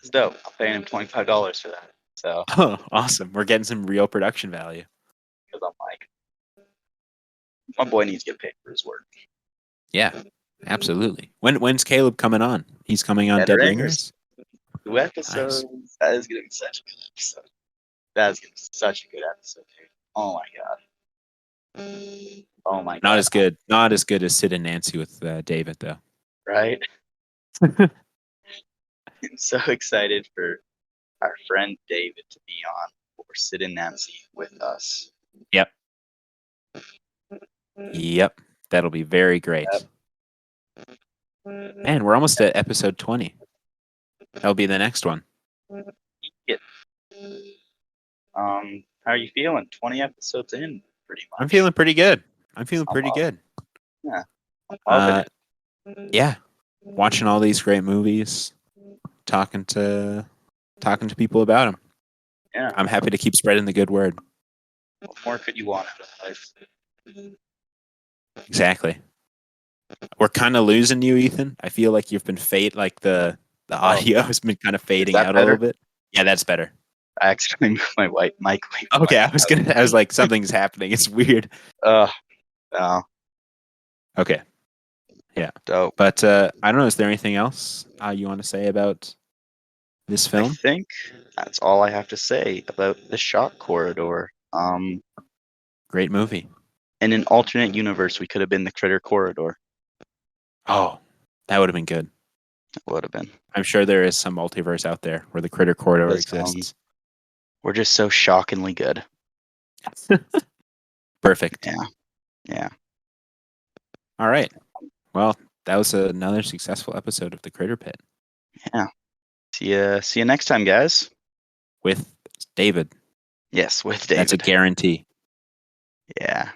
It's dope. I'm paying him $25 for that. So, Oh, awesome. We're getting some real production value. because I'm like, my boy needs to get paid for his work. Yeah, absolutely. When's Caleb coming on? He's coming on Dead Dead Ringers. Ringers. 2 episodes. That is gonna be such a good episode. That's gonna be such a good episode, dude. Oh my god. Oh my god. Not as good. Not as good as Sid and Nancy with David, though. Right? I'm so excited for our friend David to be on for Sid and Nancy with us. Yep. Yep. That'll be very great. Man, we're almost at episode 20. That'll be the next one. How are you feeling? 20 episodes in, pretty much. I'm feeling pretty good. I'm feeling I'm pretty loving good. Yeah. I'm loving it. Yeah. Watching all these great movies, talking to people about them. Yeah. I'm happy to keep spreading the good word. What more could you want out of life? Exactly. We're kind of losing you, Ethan. I feel like you've been the audio has been kind of fading that out a little better? bit. Yeah, that's better. I accidentally moved my white mic. Okay, I was like, something's happening. It's weird. No. Okay. Yeah. Dope. But I don't know, is there anything else you want to say about this I film? think that's all I have to say about the Shock Corridor. Great movie. In an alternate universe, we could have been the Critter Corridor. Oh, that would have been good. It would have been. I'm sure there is some multiverse out there where the Critter Corridor Because, exists. We're just so shockingly good. Perfect. Yeah. All right. Well, that was another successful episode of the Critter Pit Yeah. See you next time, guys. with David. Yes, with David. That's a guarantee. Yeah.